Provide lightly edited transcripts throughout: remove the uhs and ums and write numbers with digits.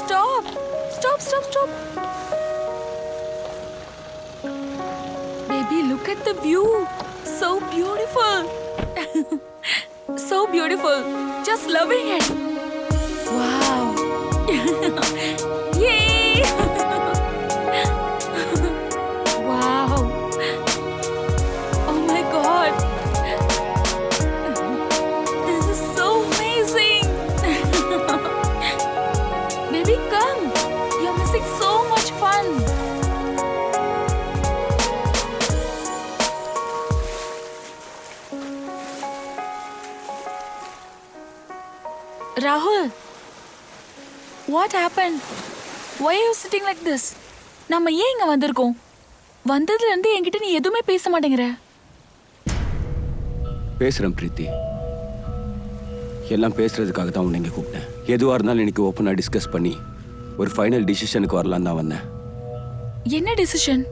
stop. Stop, stop, stop. Baby, look at the view. So beautiful. So beautiful. Just loving it. Wow. Yay. Wow. Oh my God. This is so amazing. Baby, come. You're missing so much fun. Rahul, what happened? Why are you sitting like this? நம்ம ஏன் இங்க வந்திருக்கோம்? வந்ததுல இருந்து என்கிட்ட நீ எதுவுமே பேச மாட்டேங்கிற. பேசுறேன் பிரீத்தி. எல்லாம் பேசுறதுக்காக தான் உன்னை இங்க கூப்பிட்டேன். எதுவா இருந்தாலும் இன்னைக்கு ஓப்பனா டிஸ்கஸ் பண்ணி ஒரு ஃபைனல் டிசிஷனுக்கு வரலாம் தான் வந்தேன். என்ன டிசிஷன்?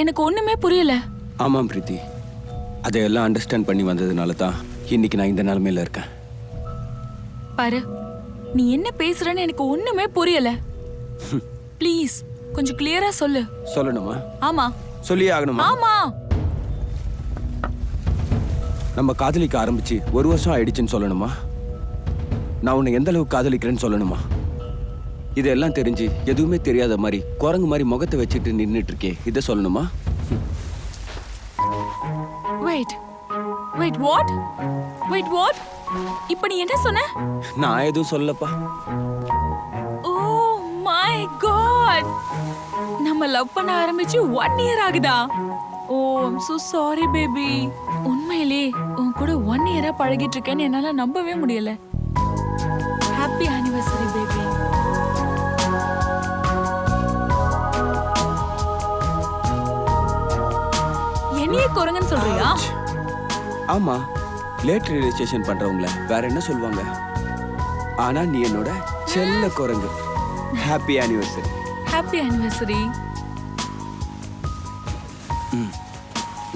எனக்கு ஒண்ணுமே புரியல. ஆமாம் பிரீத்தி, அதையெல்லாம் அண்டர்ஸ்டாண்ட் பண்ணி வந்ததுனால தான் இன்னைக்கு நான் இந்த நிலைமையில இருக்கேன். பாரு, நீ என்ன பேசுறன்னு எனக்கு ஒண்ணுமே புரியல. ப்ளீஸ் கொஞ்சம் கிளியரா சொல்லு. சொல்லணுமா? ஆமா. சொல்லியே ஆகணுமா? ஆமா. நம்ம காதலிக்க ஆரம்பிச்சு 1 வருஷம் ஆயிடுச்சுன்னு சொல்லணுமா? நான் உன்னை எந்த அளவுக்கு காதலிக்கிறேன்னு சொல்லணுமா? இதெல்லாம் தெரிஞ்சு எதுவுமே தெரியாத மாதிரி குரங்கு மாதிரி முகத்தை வச்சுட்டு நின்னுட்டு இருக்கே, இதை சொல்லணுமா? Wait. Wait, what? Wait, what? இப்ப நீ என்ன சொன்ன? நான் எதுவும் சொல்லப்பா. Oh my God. நம்ம லவ் பண்ண ஆரம்பிச்சு 1 year ஆகுதா? Oh, I'm so sorry baby. உண்மையிலே உன் கூட 1 year பழகிட்டு இருக்கேன்னு என்னால நம்பவே முடியல. Happy anniversary baby. என்னையே குரங்குன்னு சொல்றியா? ஆமா, லேட் ரியலைசேஷன் பண்றவங்கள வேற என்ன சொல்லுவாங்க? ஆனா நீ என்னோட செல்ல குரங்கு. Happy anniversary. Happy anniversary.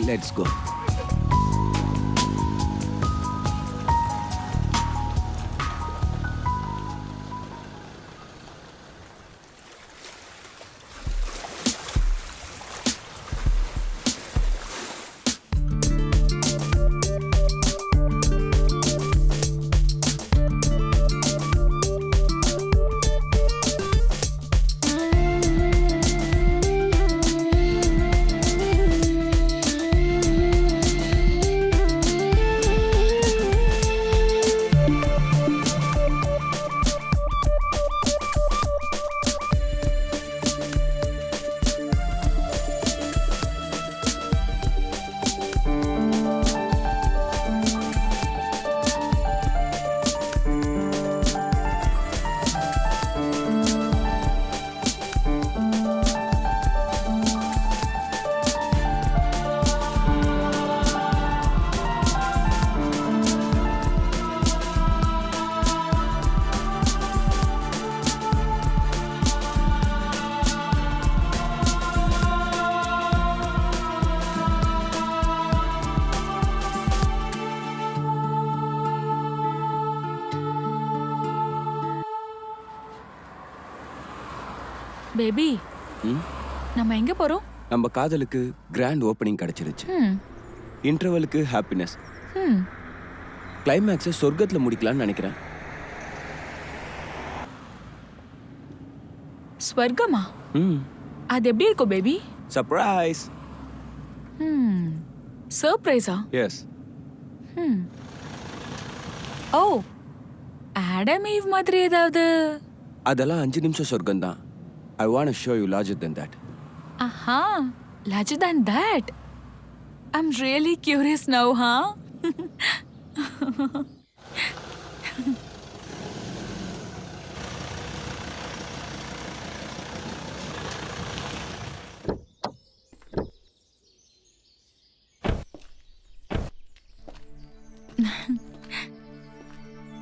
Let's go. Baby, நம்ம எங்க போறோம்? நம்ம காதலுக்கு கிராண்ட் ஓப்பனிங் கிடைச்சிருச்சு. இன்டர்வலுக்கு ஹாப்பினஸ். கிளைமேக்ஸை சொர்க்கத்துல முடிக்கலாம்னு நினைக்கிறேன். ஸ்வர்க்கமா? அது எப்படி இருக்கும் பேபி? சர்ப்ரைஸ். சர்ப்ரைஸா? எஸ். ஓ, ஆடம் ஈவ் மாதிரி ஏதாவது? அதெல்லாம் 5 நிமிஷம் சொர்க்கம் தான். I want to show you larger than that. Aha, larger than that. I'm really curious now, huh?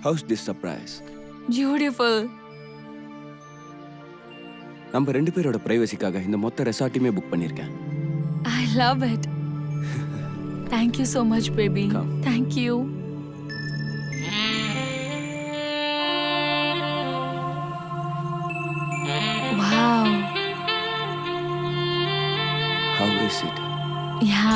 How's this surprise? Beautiful. நம்ம 2 பேரோட பிரைவசிக்காக இந்த மொத்த ரெசார்ட்டையுமே புக் பண்ணிருக்கேன். I love it. Thank you so much, baby. Come. Thank you. Please sit. Yeah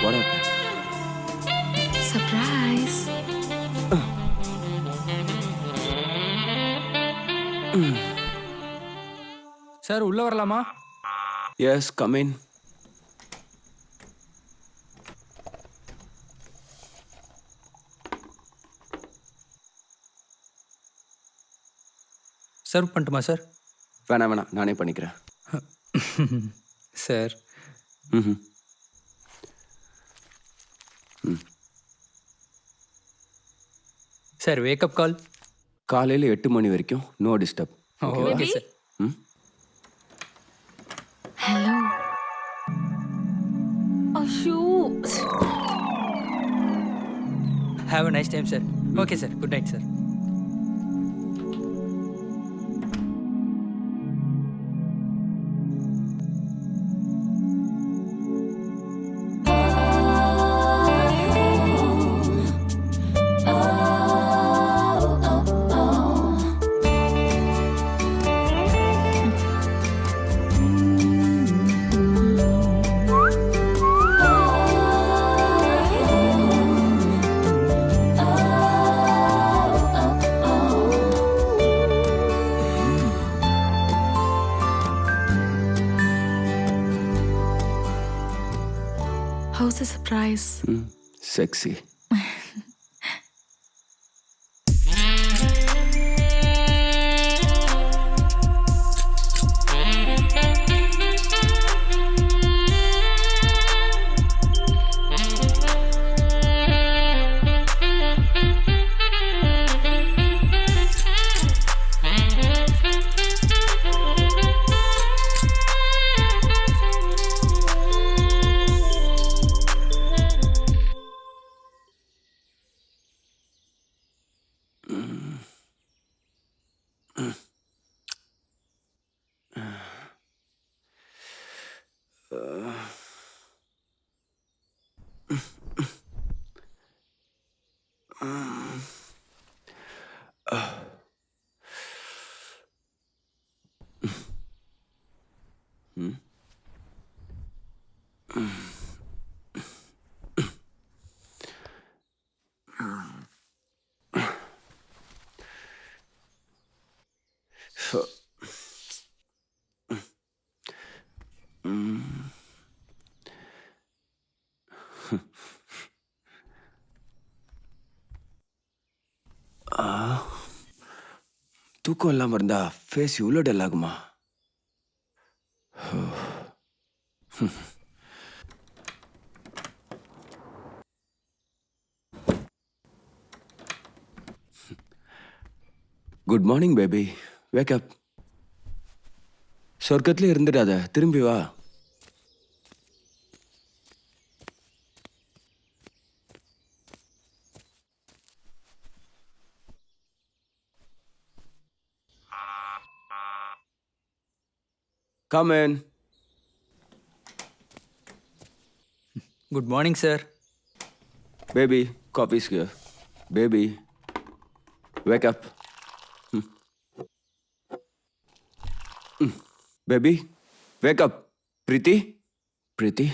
What happened? Surprise. Sir உள்ள வரலாமா? Yes, come in. Serve பண்ணட்டுமா sir? வேணாம் நானே பண்ணிக்கிறேன். சார் ம்ஹும். Sir wake up call. காலையில் 8 மணி வரைக்கும் no disturb. Okay sir. Hello. ஐயோ. Have a nice time sir. Okay sir, good night sir. How's the surprise? Sexy. தூக்கம் இல்லாமல் இருந்தா ஃபேஸ் இவ்வளோ டல் ஆகுமா? Good morning baby, wake up. சொர்க்கத்துல இருந்துடாத, திரும்பி வா. Come in. Good morning sir. Baby, coffee's here. Baby, wake up. Baby, wake up. Preeti? Preeti?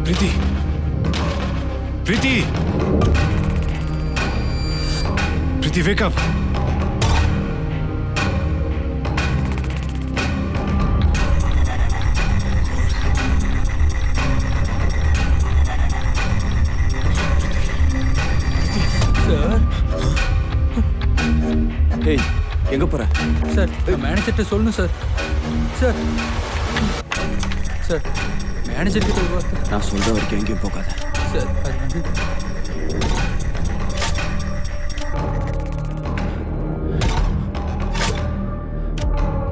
Preeti! Preeti! Preeti, wake up! Sir Hey, எங்க போற? சார் மேனேஜர்கிட்ட சொல்லணும் சார். சார் சார் மேனேஜர்கிட்ட ஒரு வார்த்தை. நான் சொல்ற வரைக்கும் எங்கேயும் போகாத. சார் அது வந்து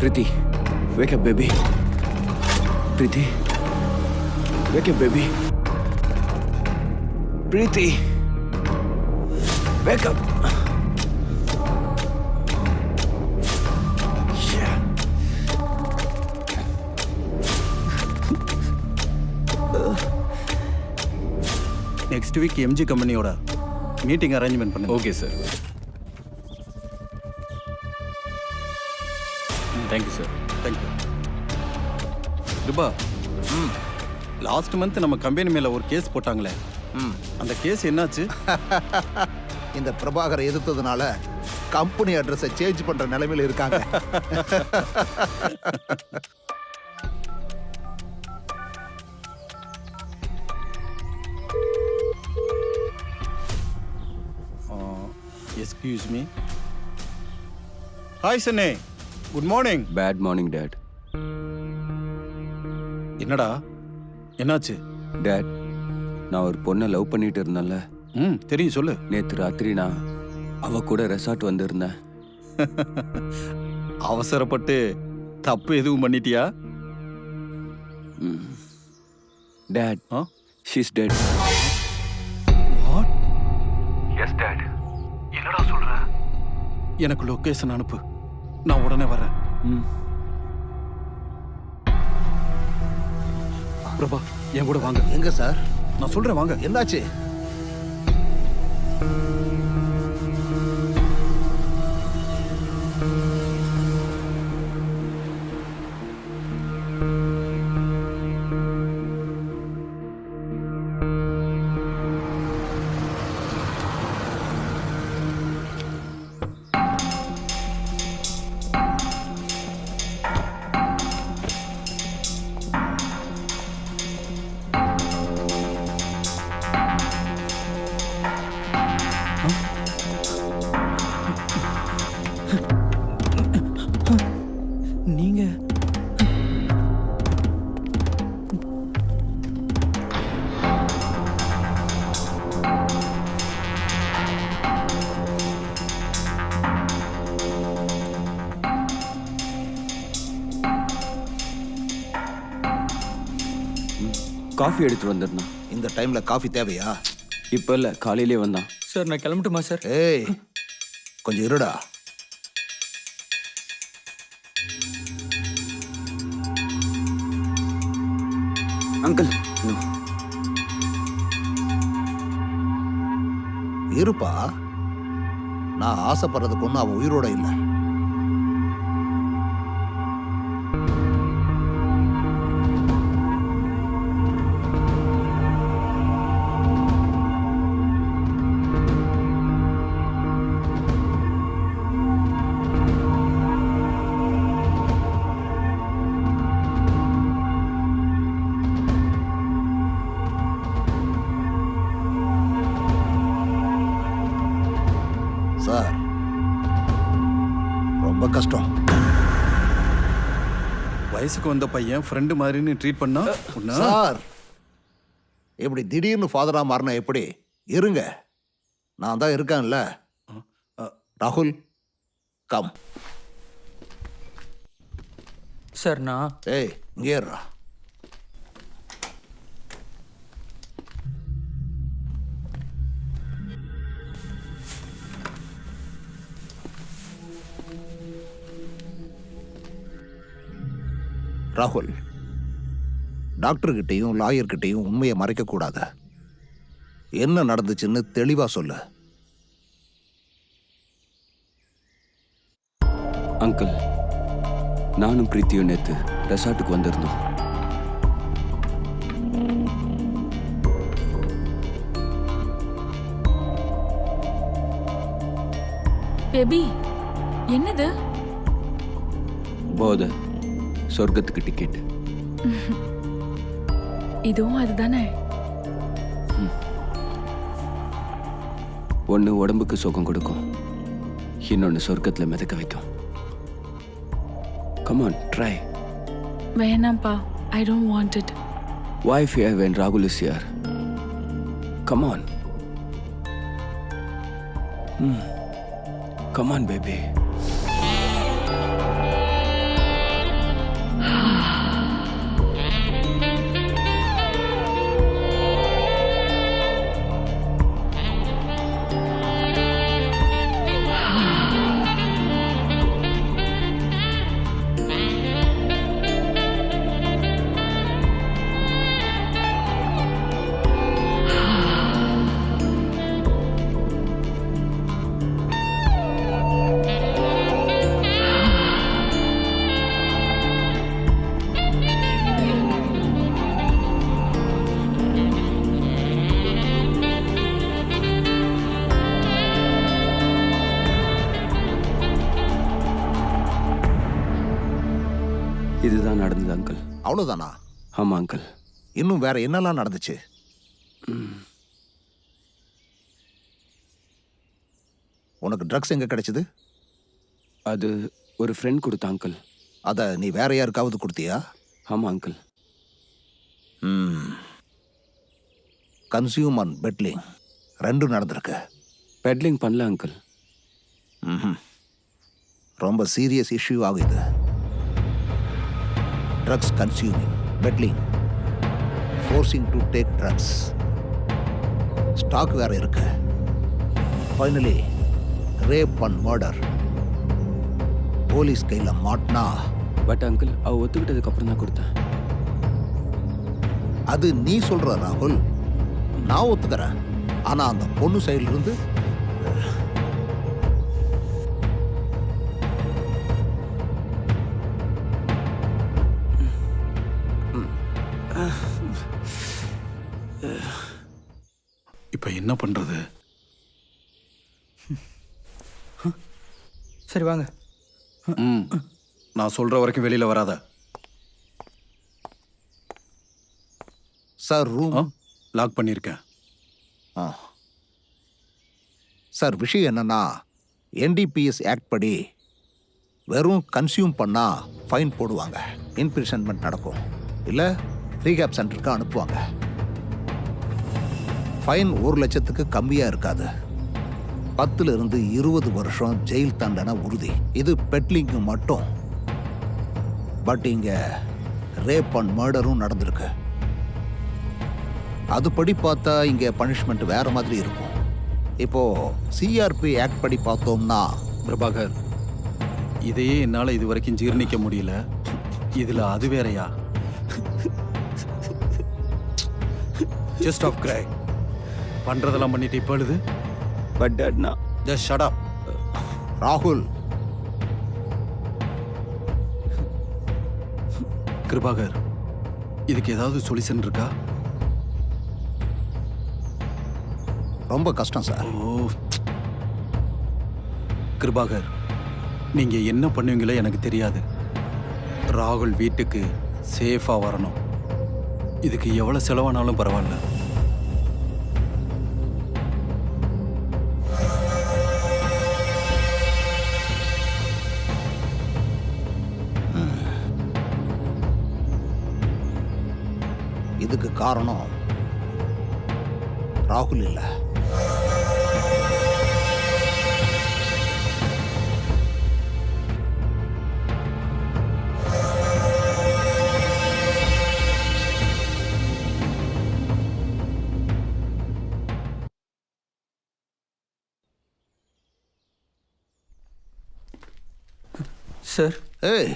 Preeti, wake up, baby. Preeti, wake up, baby. Preeti, wake up. Yeah. Next week MG கம்பெனியோட மீட்டிங் அரேஞ்ச்மெண்ட் பண்ணுங்க. Okay sir. Thank you sir. Thank you. Kiruba, last month நம்ம கம்பெனி மேல ஒரு கேஸ் போட்டாங்களே, அந்த கேஸ் என்னாச்சு? இந்த பிரபாகரை எதிர்த்ததுனால கம்பெனி அட்ரஸை சேஞ்ச் பண்ற நிலைமையில இருக்காங்க. Excuse me. Hi sonny, good morning. Bad morning, Dad. என்னடா என்னாச்சு? Dad, நான் ஒரு பொண்ணை லவ் பண்ணிட்டு இருந்தேன்ல. தெரியும், சொல்லு. நேத்து ராத்திரி நான் அவ கூட ரெசார்ட் வந்திருந்தேன். அவசரப்பட்டு தப்பு எதுவும் பண்ணிட்டியா? Dad, she's dead. What? Yes, Dad. என்னடா சொல்ற? எனக்கு லொகேஷன் அனுப்பு, நான் உடனே வரேன். பிரபா, என் கூட வாங்க. எங்க சார்? நான் சொல்றேன், வாங்க. என்னாச்சு? நீங்க காஃபி எடுத்துட்டு வந்திருந்தான். இந்த டைம்ல காஃபி தேவையா? இப்ப இல்ல, காலையிலே வந்தான். சார் நான் கிளம்பட்டுமா சார்? ஏய், கொஞ்சம் இருடா. அங்கிள், இருப்பா, நான் ஆசைப்படுறதுக்கு ஒன்றும் அவன் உயிரோட இல்லை. சார், ரொம்ப கஷ்டம். வயசுக்கு வந்த பையன் ஃப்ரெண்டு மாதிரின்னு ட்ரீட் பண்ணா உன்னை- சார், இப்படி திடீர்னு ஃபாதரா மாறினா எப்படி? இருங்க, நான் தான் இருக்கேன்ல. ராகுல், கம். சார் நான் ஏய், இங்கே இருடா. ராகுல், டாக்டர்கிட்டையும் லாயர்கிட்டையும் உண்மையை மறைக்கக்கூடாது. என்ன நடந்துச்சுன்னு தெளிவா சொல்லு. அங்கிள், நானும் பிரீத்தியும் நேத்து ரெசார்ட்டுக்கு வந்திருந்தோம். பேபி, என்னது? போத சொர்க்கத்துக்கு டிக்கெட். இதுவும் அதுதானே? ஒன்னு உடம்புக்கு சுகம் கொடுக்கும், இன்னொன்னு சொர்க்கத்துல மிதக்க வைக்கும். Come on, try. வேணாம்ப்பா, I don't want it. Why fear when Rahul is here? Come on. Come on, baby. இதுதான் நடந்தது அங்கிள். அவ்வளோதானா? ஆமா அங்கிள். இன்னும் வேற என்னெல்லாம் நடந்துச்சு? உனக்கு ட்ரக்ஸ் எங்க கிடைச்சது? அது ஒரு ஃப்ரெண்ட் கொடுத்த அங்கிள். அதை நீ வேற யாருக்காவது கொடுத்தியா? ஆமா அங்கிள். கன்சியூம் அண்ட் பெட்லிங் ரெண்டும் நடந்திருக்கு. பெட்லிங் பண்ணல அங்கிள். ரொம்ப சீரியஸ் இஷ்யூ ஆகுது. Drugs consuming, peddling, forcing to take drugs, stock வேற இருக்கு. Finally rape and murder. Police கையில் மாட்டினா பட் அங்கிள், அவ ஒத்துக்கிட்டதுக்கு அப்புறம் தான் கொடுத்தேன். அது நீ சொல்ற ராகுல், நான் ஒத்துக்கிறேன். ஆனா அந்த பொண்ணு சைடுல இருந்து இப்போ என்ன பண்றது? சரி வாங்க. நான் சொல்ற வரைக்கும் வெளியில வராத. சார் ரூம் லாக் பண்ணியிருக்கேன். சார் விஷயம் என்னன்னா, NDPS ஆக்ட் படி வெறும் கன்சியூம் பண்ணா ஃபைன் போடுவாங்க, இன்பிரிசன்மெண்ட் நடக்கும், இல்லை ரீஹேப் சென்டருக்கு அனுப்புவாங்க. ஃபைன் 1 லட்சத்துக்கு கம்மியாக இருக்காது. 10 to 20 வருஷம் ஜெயில் தண்டனை உறுதி. இது பெட்லிங்கு மட்டும். பட் இங்கே ரேப் அண்ட் மர்டரும் நடந்திருக்கு. அதுபடி பார்த்தா இங்கே பனிஷ்மெண்ட் வேற மாதிரி இருக்கும். இப்போ CRP ஆக்ட் படி பார்த்தோம்னா, பிரபாகர், இதையே என்னால் இது வரைக்கும் ஜீர்ணிக்க முடியல. இதில் அது வேறையா? ஜஸ்ட் ஆஃப் கிரை பண்ணுறதெல்லாம் பண்ணிட்டு இப்போ எழுது. பட் டாட் நான் ஜஸ்ட் ஷட் அப். ராகுல், கிருபாகர், இதுக்கு ஏதாவது சொல்யூஷன் இருக்கா? ரொம்ப கஷ்டம் சார். ஓ கிருபாகர், நீங்க என்ன பண்ணுவீங்களோ எனக்கு தெரியாது. ராகுல் வீட்டுக்கு சேஃபா வரணும். இதுக்கு எவ்வளவு செலவானாலும் பரவாயில்ல. இதுக்கு காரணம் ராகுல் இல்லை. சார். ஏய்,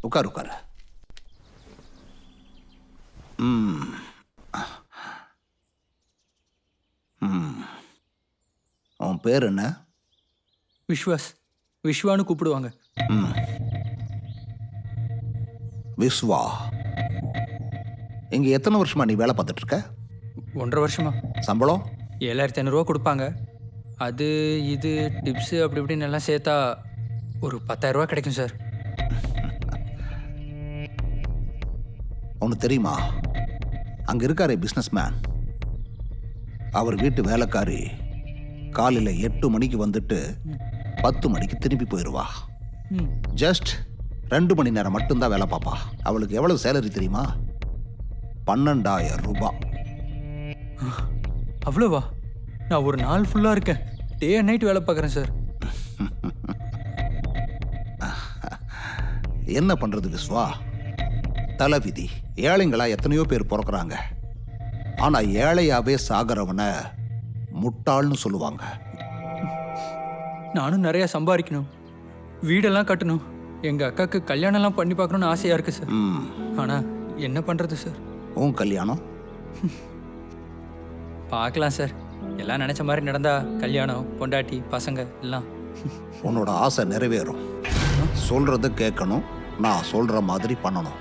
உட்கார் உட்கார். உன் பேர் என்ன? விஸ்வாஸ். விஸ்வான்னு கூப்பிடுவாங்க. விஸ்வா. இங்கே எத்தனை வருஷமா நீ வேலை பார்த்துட்டு இருக்க? 1.5 வருஷமா. சம்பளம் 7500 கொடுப்பாங்க. அது இது டிப்ஸு அப்படி இப்படின்னு எல்லாம் சேர்த்தா ஒரு 10,000 ரூபா கிடைக்கும் சார். உனக்கு தெரியுமா, அங்கே இருக்காரே பிஸ்னஸ் மேன், அவர் வீட்டு வேலைக்காரி காலையில் 8 மணிக்கு வந்துட்டு 10 மணிக்கு திரும்பி போயிடுவா. ஜஸ்ட் 2 மணி நேரம் மட்டும்தான் வேலை பார்ப்பா. அவளுக்கு எவ்வளவு சேலரி தெரியுமா? 12,000 ரூபாய். அவ்வளோவா? நான் ஒரு நாள் ஃபுல்லாக இருக்கேன், டே அண்ட் நைட் வேலை பார்க்குறேன் சார். என்ன பண்றது விஸ்வா, தலைவிதி. ஏழைங்களா எத்தனையோ பேர் பிறக்கிறாங்க. ஆனா ஏழையாவே சாகிறவனை முட்டாள்னு சொல்லுவாங்க. நானும் நிறைய சம்பாதிக்கணும், வீடெல்லாம் கட்டணும், எங்கள் அக்காவுக்கு கல்யாணம்லாம் பண்ணி பார்க்கணுன்னு ஆசையாக இருக்குது சார். ஆனால் என்ன பண்ணுறது சார்? உன் கல்யாணம் பார்க்கலாம் சார். எல்லாம் நினச்ச மாதிரி நடந்தா கல்யாணம், பொண்டாட்டி, பசங்க எல்லாம். உன்னோட ஆசை நிறைவேறும். சொல்றத கேட்கணும், நான் சொல்ற மாதிரி பண்ணணும்.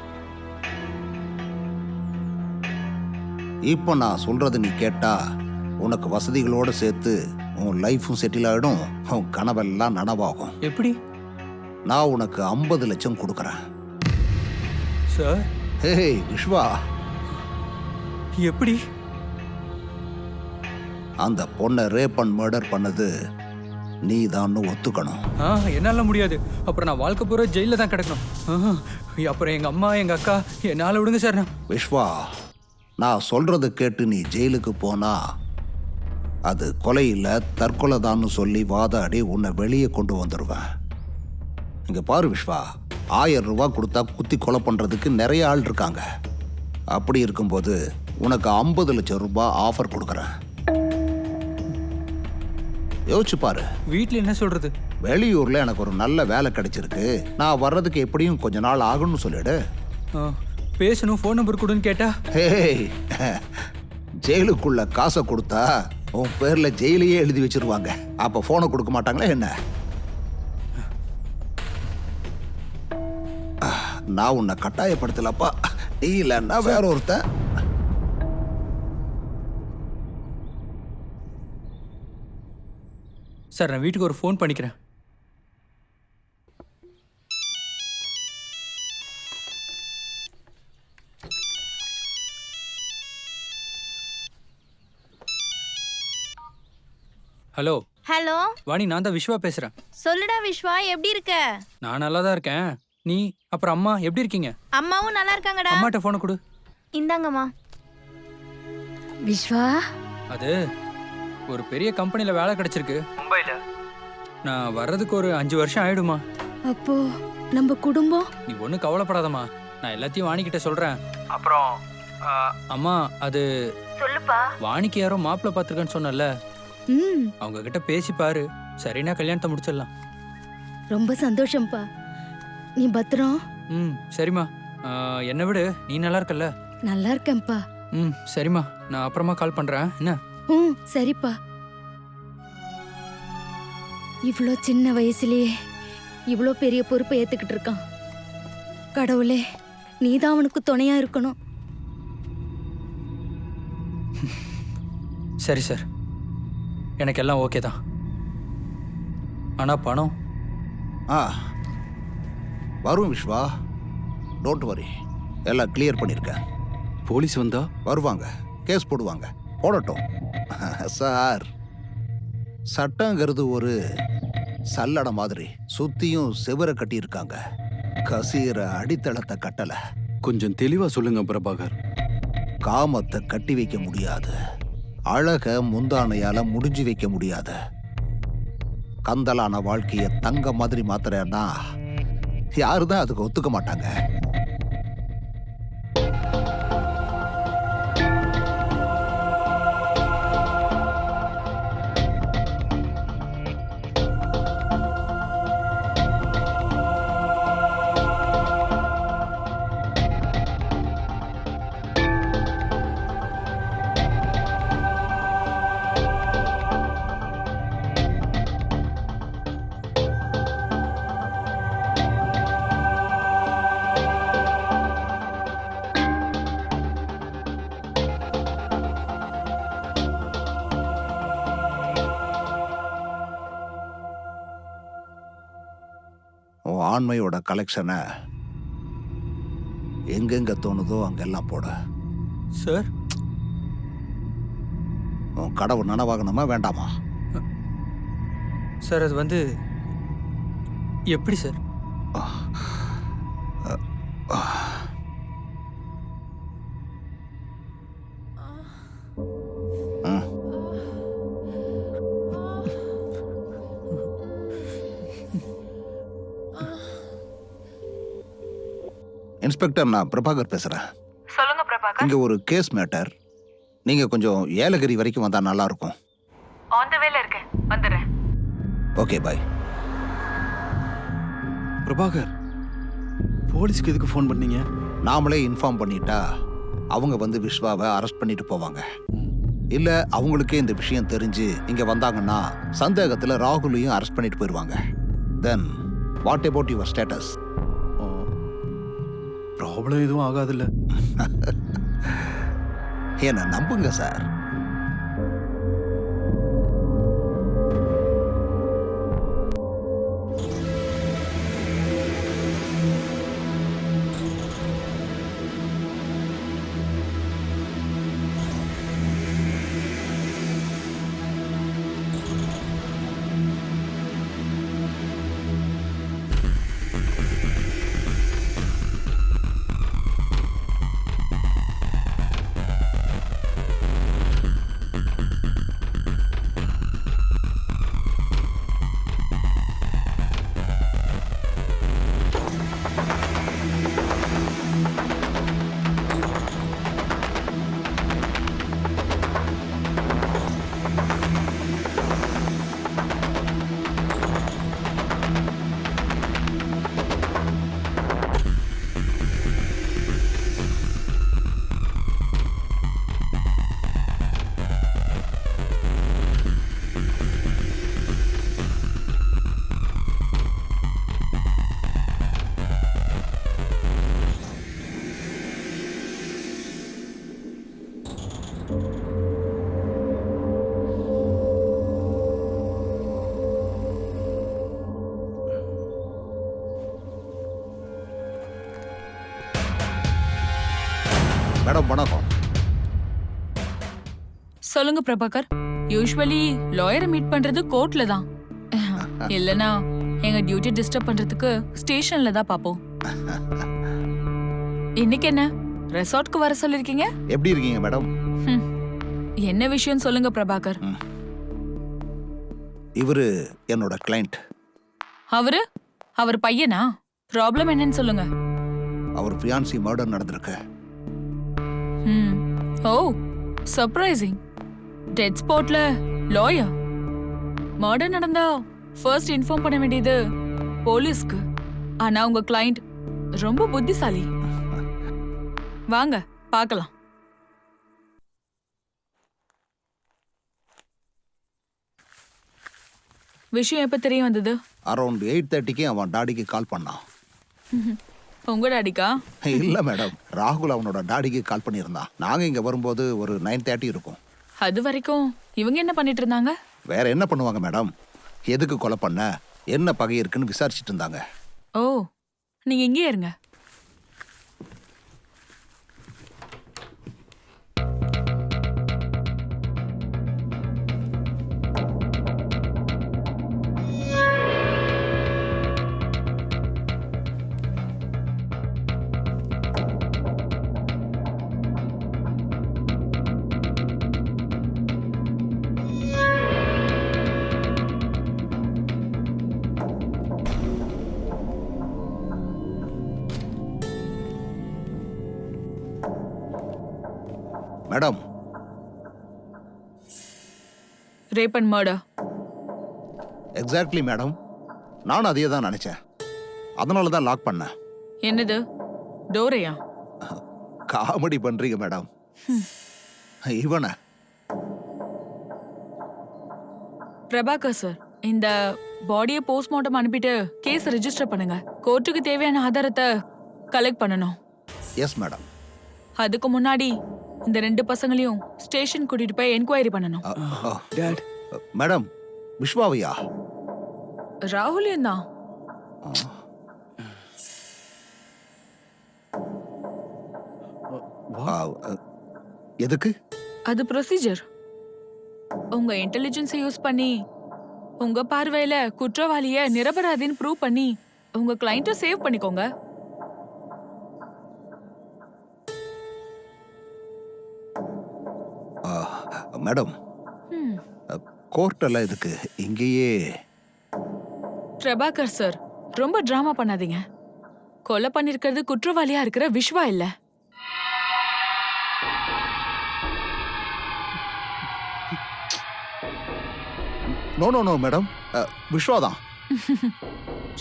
இப்போ நான் சொல்றது நீ கேட்டா உனக்கு வசதிகளோடு சேர்த்து உன் லைஃப்பும் செட்டில் ஆகிடும், உன் கனவெல்லாம் நனவாகும். எப்படி? நான் உனக்கு 50 லட்சம் கொடுக்குறேன். சார் ஹேய் விஸ்வா, எப்படி? அந்த பொண்ணை ரேப் அண்ட் மர்டர் பண்ணது நீ தான் ஒத்துக்கணும். என்னால முடியாது. அப்புறம் நான் வாழ்க்கை பூரா ஜெயில தான் கிடக்கணும். அப்புறம் எங்க அம்மா எங்க அக்கா என்னால விடுங்க சார். விஸ்வா, நான் சொல்றதை கேட்டு நீ ஜெயிலுக்கு போனா அது கொலை இல்லை தற்கொலை தான்னு சொல்லி வாதாடி உன்னை வெளியே கொண்டு வந்துடுவேன். இங்க பாரு விஸ்வா, 1000 ரூபாய் கொடுத்தா குத்தி கொலை பண்றதுக்கு நிறைய ஆள் இருக்காங்க. அப்படி இருக்கும்போது உனக்கு 50 லட்சம் ரூபாய் ஆஃபர் கொடுக்குறேன். யோசிச்சு பாரு. வீட்டில் என்ன சொல்றது? வெளியூர்ல எனக்கு ஒரு நல்ல வேலை கிடைச்சிருக்கு, நான் வர்றதுக்கு எப்படியும் கொஞ்ச நாள் ஆகும்னு சொல்லிடு. பேசணும், ஃபோன் நம்பர் கொடுன்னு கேட்டா? ஹேய், ஜெயிலுக்குள்ள காசை கொடுத்தா உன் பேர்ல ஜெயிலையே எழுதி வச்சிருவாங்க. அப்ப போனை கொடுக்க மாட்டாங்களா என்ன? நான் உன்னை கட்டாயப்படுத்தலப்பா. நீ இல்லைன்னா வேற ஒருத்தன். சார், நான் வீட்டுக்கு ஒரு ஃபோன் பண்ணிக்கிறேன். ஹலோ ஹலோ வாணி, நான் தான் விஸ்வா பேசுறேன். சொல்லுடா விஸ்வா, எப்படி இருக்க? நான் நல்லா தான் இருக்கேன். நீ அப்புறம் அம்மா எப்படி இருக்கீங்க? அம்மாவும் நல்லா இருக்காங்கடா. அம்மாட்ட ஃபோனை கொடு. இந்தாங்கம்மா. விஸ்வா, அது ஒரு பெரிய கம்பெனியில் வேலை கிடைச்சிருக்கு மும்பையில். நான் வர்றதுக்கு ஒரு 5 வருஷம் ஆயிடுமா. அப்போ நம்ம குடும்பம்? நீ ஒன்றும் கவலைப்படாதம்மா, நான் எல்லாத்தையும் வாணிக்கிட்ட சொல்கிறேன். அப்புறம் அம்மா, அது சொல்லுப்பா. வாணிக்கு யாரோ மாப்பிள்ளை பார்த்துருக்கேன்னு சொன்னல, அவங்க கிட்ட பேசி பாரு. சரினா கல்யாணத்தை முடிச்சிடலாம். ரொம்ப சந்தோஷம்ப்பா. நீ பத்திரம். சரிம்மா. என்னை விடு, நீ நல்லா இருக்கல்ல? நல்லா இருக்கேன்ப்பா. சரிம்மா, நான் அப்புறமா கால் பண்றேன். என்ன? சரிப்பா. இவ்வளோ சின்ன வயசுலயே இவ்வளோ பெரிய பொறுப்பை ஏத்துக்கிட்டு இருக்கான். கடவுளே, நீதான் அவனுக்கு துணையா இருக்கணும். சரி சார், எனக்கு எல்லாம் ஓகே தான். ஆனா பணம் வரும் விஸ்வா, டோன்ட் வரி, எல்லாம் கிளியர் பண்ணியிருக்கேன். போலீஸ் வந்தா வருவாங்க, கேஸ் போடுவாங்க, போடட்டும். சார், சட்டங்கிறது ஒரு சல்லடை மாதிரி சுத்தியும் செவரை கட்டியிருக்காங்க. கசீர அடித்தளத்தை கட்டல. கொஞ்சம் தெளிவா சொல்லுங்க பிரபாகர். காமத்தை கட்டி வைக்க முடியாது, அழக முந்தானையால முடிஞ்சு வைக்க முடியாது. கந்தலான வாழ்க்கைய தங்க மாதிரி மாத்துறேன்னா யாருதான் அதுக்கு ஒத்துக்க மாட்டாங்க. ஆண்மையோட கலெக்ஷனை எங்கெங்க தோணுதோ அங்கெல்லாம் போட. சார், உன் கடவு நனவாகணுமா வேண்டாமா? சார், அது வந்து எப்படி சார்? இன்ஸ்பெக்டர், நான் பிரபாகர் பேசுறேன். சொல்லுங்க பிரபாகர். இங்க ஒரு கேஸ் மேட்டர். நீங்க கொஞ்சம் ஏலகிரி வரைக்கும் வந்தா நல்லா இருக்கும். ஆன் தி வேல இருக்கேன், வந்துடுறேன். Okay, by. பிரபாகர், போலீஸ்க்கு எதுக்கு ஃபோன் பண்ணீங்க? நாமளே இன்ஃபார்ம் பண்ணிட்டா அவங்க வந்து விஸ்வாவை அரெஸ்ட் பண்ணிட்டு போவாங்க. இல்ல அவங்களுக்கே இந்த விஷயம் தெரிஞ்சு இங்க வந்தாங்கன்னா சந்தேகத்துல ராகுலையும் அரெஸ்ட் பண்ணிட்டு போயிடுவாங்க. Then what about your status? Problem எதுவும் ஆகாதுல்ல? என்ன நம்புங்க சார். மேடம் வணக்கம். சொல்லுங்க பிரபாகர். யூசுவலி லாயரை மீட் பண்றது கோர்ட்ல தான். இல்லனா எங்க டியூட்டி டிஸ்டர்ப் பண்றதுக்கு ஸ்டேஷன்ல தான் பாப்போம். இன்னைக்கு என்ன ரெசார்ட்க்கு வர சொல்லிருக்கீங்க? எப்படி இருக்கீங்க மேடம்? என்ன விஷயம் சொல்லுங்க பிரபாகர். இவரு என்னோட கிளைண்ட். அவர் பையனா? ப்ராப்ளம் என்னன்னு சொல்லுங்க. அவர் ஃபியான்சி மர்டர் நடந்திருக்கு. ஓ சர்ப்ரைசிங். டெட் ஸ்பாட்ல லாயர். மர்டர் நடந்தா ஃபர்ஸ்ட் இன்ஃபார்ம் பண்ண வேண்டியது போலீஸ்க்கு. ஆனா உங்க கிளைண்ட் ரொம்ப புத்திசாலி. வாங்க பார்க்கலாம். விஷயம் எப்ப தெரிய வந்தது? அரௌண்ட் 8:30க்கு அவன் டாடிக்கு கால் பண்ணான். உங்க டாடிக்கா? இல்ல மேடம், ராகுல் அவனோட டாடிக்கு கால் பண்ணியிருந்தான். நாங்க இங்க வரும்போது ஒரு 9:30 இருக்கும். அது வரைக்கும் இவங்க என்ன பண்ணிட்டு இருந்தாங்க? வேற என்ன பண்ணுவாங்க மேடம்? எதுக்கு கொலை பண்ண, என்ன பகை இருக்குன்னு விசாரிச்சுட்டு இருந்தாங்க. ஓ நீங்க இங்கே இருங்க. Madam, rape and murder. Exactly madam, நானும் அதையே தான் நினைச்சேன். அதனால தான் லாக் பண்ணேன். என்னது டோரையா? காமெடி பண்றீங்க மேடம். இவன பிரபாகர் சார், இந்த பாடியை போஸ்ட்மார்ட்டம் அனுப்பிட்டு கேஸ் ரெஜிஸ்டர் பண்ணுங்க. கோர்ட்டுக்கு தேவையான ஆதாரத்தை கலெக்ட் பண்ணணும். Yes madam. அதுக்கு முன்னாடி இந்த 2 பசங்களையும் ஸ்டேஷன் கூட்டிட்டு போய் என்கொயரி பண்ணணும். Dot, madam, விஸ்வாவையா? ராகுலியம் தான். எதுக்கு? அது ப்ரொசீஜர். உங்க இன்டெலிஜென்ஸை யூஸ் பண்ணி உங்க பார்வையில குற்றவாளிய நிரபராதின்னு ப்ரூவ் பண்ணி உங்க கிளையண்ட்டை சேவ் பண்ணிக்கோங்க. மேடம், கோர்ட்டெல்லாம் எதுக்கு? இங்கேயே. பிரபாகர் சார், ரொம்ப டிராமா பண்ணாதீங்க. கொலை பண்ணிருக்கிறது குற்றவாளியா இருக்கிற விஸ்வா இல்ல. நோ நோ நோ மேடம், விஸ்வாதான்.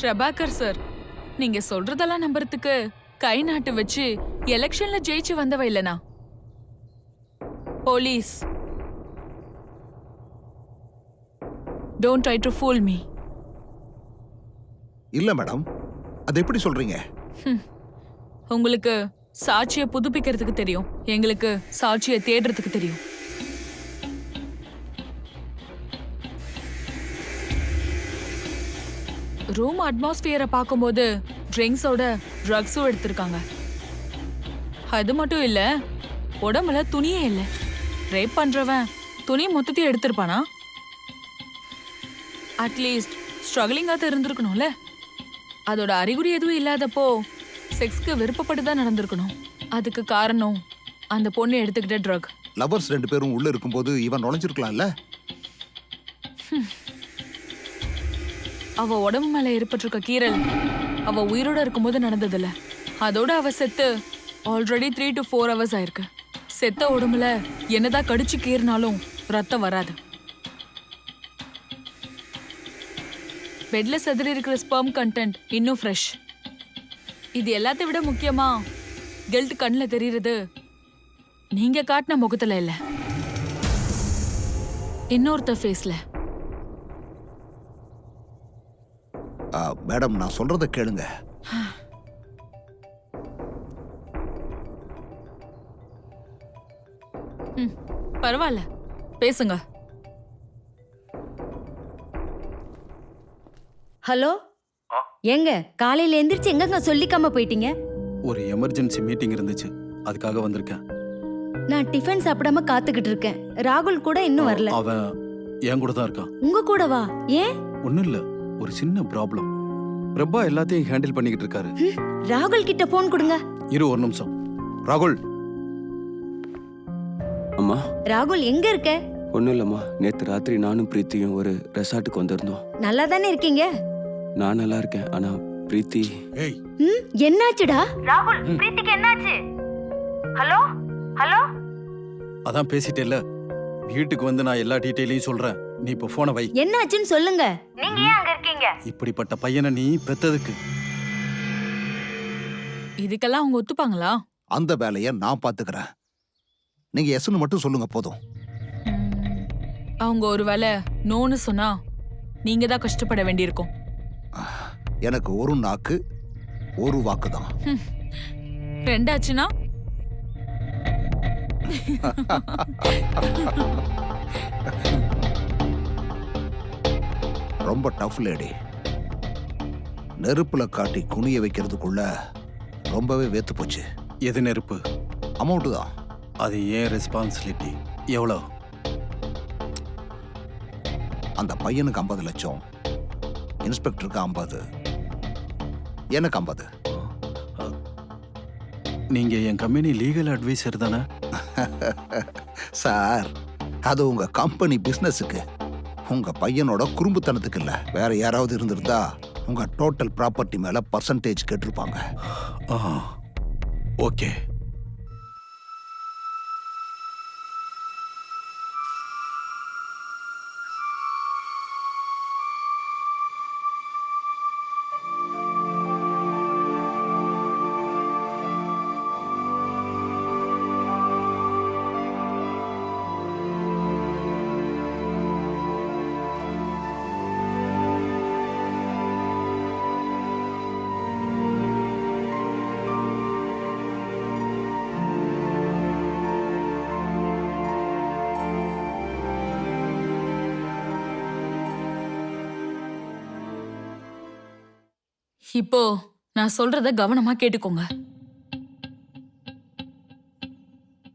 பிரபாகர் சார், நீங்க சொல்றதெல்லாம் நம்புறதுக்கு கை நாட்டு வச்சு எலெக்ஷன்ல ஜெயிச்சு வந்தவ இல்லனா police. Don't try to pool me. இல்ல மேடம், அது எப்படி சொல்றீங்க? உங்களுக்கு சாட்சியை புதுப்பிக்கிறதுக்கு தெரியும், எங்களுக்கு சாட்சியை தேடுறதுக்கு தெரியும். ரூம் அட்மாஸ்பியரை பார்க்கும்போது ட்ரிங்க்ஸோட ட்ரக்ஸும் எடுத்திருக்காங்க. அது மட்டும் இல்ல, உடம்புல துணியே இல்லை. ரேப் பண்றவன் துணி மொத்தத்தையும் எடுத்திருப்பானா? அட்லீஸ்ட் ஸ்ட்ரகிளிங்காக இருந்திருக்கணும்ல. அதோட அறிகுறி எதுவும் இல்லாதப்போ செக்ஸ்க்கு விருப்பப்பட்டு தான் நடந்திருக்கணும். அதுக்கு காரணம் அந்த பொண்ணு எடுத்துக்கிட்ட ட்ரக். லவர்ஸ் 2 பேரும் உள்ள இருக்கும்போது இவன் நுழைஞ்சிருக்கலாம்ல. அவ உடம்பு மேல ஏற்பட்டிருக்க கீறல் அவ உயிரோட இருக்கும்போது நடந்ததில்ல. அதோட அவ செத்து ஆல்ரெடி 3 to 4 hours ஆயிருக்கு. செத்த உடம்புல என்னதான் கடிச்சு கீறினாலும் ரத்தம் வராது. பெட்ல செதறி இருக்கிற ஸ்பெர்ம் கண்டென்ட் இன்னும் ஃப்ரெஷ். இது எல்லாத்தை விட முக்கியமா கில்ட் கண்ணில் தெரியுறது நீங்க காட்டின முகத்துல இல்ல, இன்னொருத்த ஃபேஸ்ல. மேடம், நான் சொல்றத கேளுங்க. பரவாயில்ல, பேசுங்க. ஹலோ, எங்க காலையில எந்திரிச்சு எங்கங்க சொல்லிக்காம போயிட்டீங்க? ஒரு எமர்ஜென்சி மீட்டிங் இருந்துச்சு, அதுக்காக வந்திருக்கேன். நான் டிஃபன் சாப்பிடாம காத்துக்கிட்டு இருக்கேன். ராகுல் கூட இன்னும் வரல. அவன் என் கூட தான் இருக்கான். உங்க கூட வா. ஏன்? ஒன்றும் இல்லை, ஒரு சின்ன ப்ராப்ளம். பிரபா எல்லாத்தையும் ஹேண்டில் பண்ணிக்கிட்டு இருக்காரு. ராகுல் கிட்ட போன் கொடுங்க. இரு ஒரு நிமிஷம். ராகுல். அம்மா ராகுல் எங்க இருக்க? ஒன்றும் இல்லைம்மா, நேற்று ராத்திரி நானும் பிரீத்தியும் ஒரு ரெசார்ட்டுக்கு வந்திருந்தோம். நல்லா தானே இருக்கீங்க? நான் நல்லா இருக்கேன், ஆனா பிரீத்தி ஏய், என்னாச்சுடா? ராகுல், பிரீத்திக்கு என்னாச்சு? Hello hello. அதான் பேசிட்டேல்ல, வீட்டுக்கு வந்து நான் எல்லா டீட்டெயிலையும் சொல்றேன். நீ இப்போ போனை வை. என்னாச்சுன்னு சொல்லுங்க. நீங்க ஏன் அங்க இருக்கீங்க? இப்படிப்பட்ட பையனை நீ பெத்ததுக்கு இதுக்கெல்லாம் அவங்க ஒத்துப்பாங்களா? அந்த வேலையை நான் பார்த்துக்கிறேன். நீங்க எஸ்ன்னு மட்டும் சொல்லுங்க போதும். அவங்க ஒருவேளை நோன்னு சொன்னா நீங்க தான் கஷ்டப்பட வேண்டியிருக்கும். எனக்கு ஒரு நாக்கு ஒரு வாக்கு தான். ரெண்டாச்சுன்னா ரொம்ப டஃப் லேடி. நெருப்புல காட்டி குனிய வைக்கிறதுக்குள்ள ரொம்பவே வேத்து போச்சு. எது நெருப்பு? அமௌண்ட் தான். அது ஏன் ரெஸ்பான்சிபிலிட்டி. எவ்வளோ? அந்த பையனுக்கு 50 லட்சம், இன்ஸ்பெக்டருக்கு 50, எனக்கு 50. நீங்க என் கம்பெனி லீகல் அட்வைசர் தானே? சார், அது உங்க கம்பெனி பிசினஸுக்கு, உங்க பையனோட குறும்புத்தனத்துக்கு இல்ல. வேற யாராவது இருந்திருந்தா உங்க டோட்டல் ப்ராப்பர்ட்டி மேல பர்சன்டேஜ் கேட்டிருப்பாங்க. ஓகே. இப்போ நான் சொல்றத கவனமா கேட்டுக்கோங்க.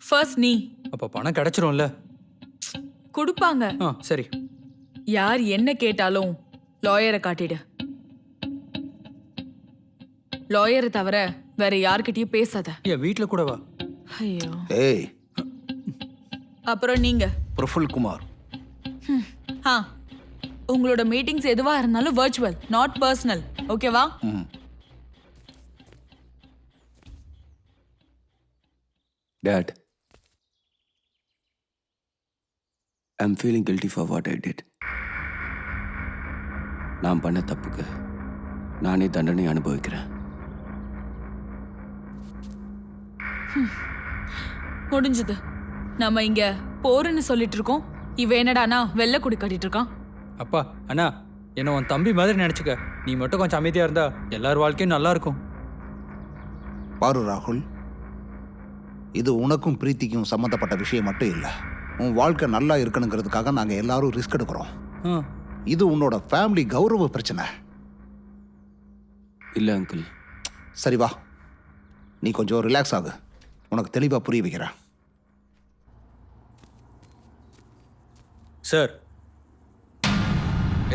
ஃபர்ஸ்ட் நீ அப்ப பணம் கிடைச்சிரும்ல? கொடுப்பாங்க. சரி. யார் என்ன கேட்டாலும் லாயரை காட்டிடு. லாயரை தவிர வேற யார்கிட்டயும் பேசாத. என் வீட்ல கூட வா. ஐயோ. ஏய், அப்புறம் நீங்க பிரஃபுல் குமார். ஆ, உங்களோட மீட்டிங்ஸ் எதுவா இருந்தாலும் வர்ச்சுவல், நாட் பர்சனல். ஓகேவா? Date, I'm feeling guilty for what I did. நான் பண்ண தப்புக்கு நானே தண்டனை அனுபவிக்கிறேன். முடிஞ்சது. நம்ம இங்க போருன்னு சொல்லிட்டு இருக்கோம். இவ என்னடானா வெள்ளை குடி கட்டிட்டு இருக்கான். அப்பா, அண்ணா, என்ன உன் தம்பி மாதிரி நினைச்சுக்க. நீ மட்டும் கொஞ்சம் அமைதியா இருந்தா எல்லார் வாழ்க்கையும் நல்லா இருக்கும். பாரு ராகுல், இது உனக்கும் பிரீத்திக்கும் சம்மந்தப்பட்ட விஷயம் மட்டும் இல்லை. உன் வாழ்க்கை நல்லா இருக்கணுங்கிறதுக்காக நாங்கள் எல்லாரும் ரிஸ்க் எடுக்கிறோம். இது உன்னோட ஃபேமிலி கௌரவ பிரச்சனை. இல்லை அங்கிள். சரி வா, நீ கொஞ்சம் ரிலாக்ஸ் ஆகு, உனக்கு தெளிவாக புரிய வைக்கிறேன். சார்,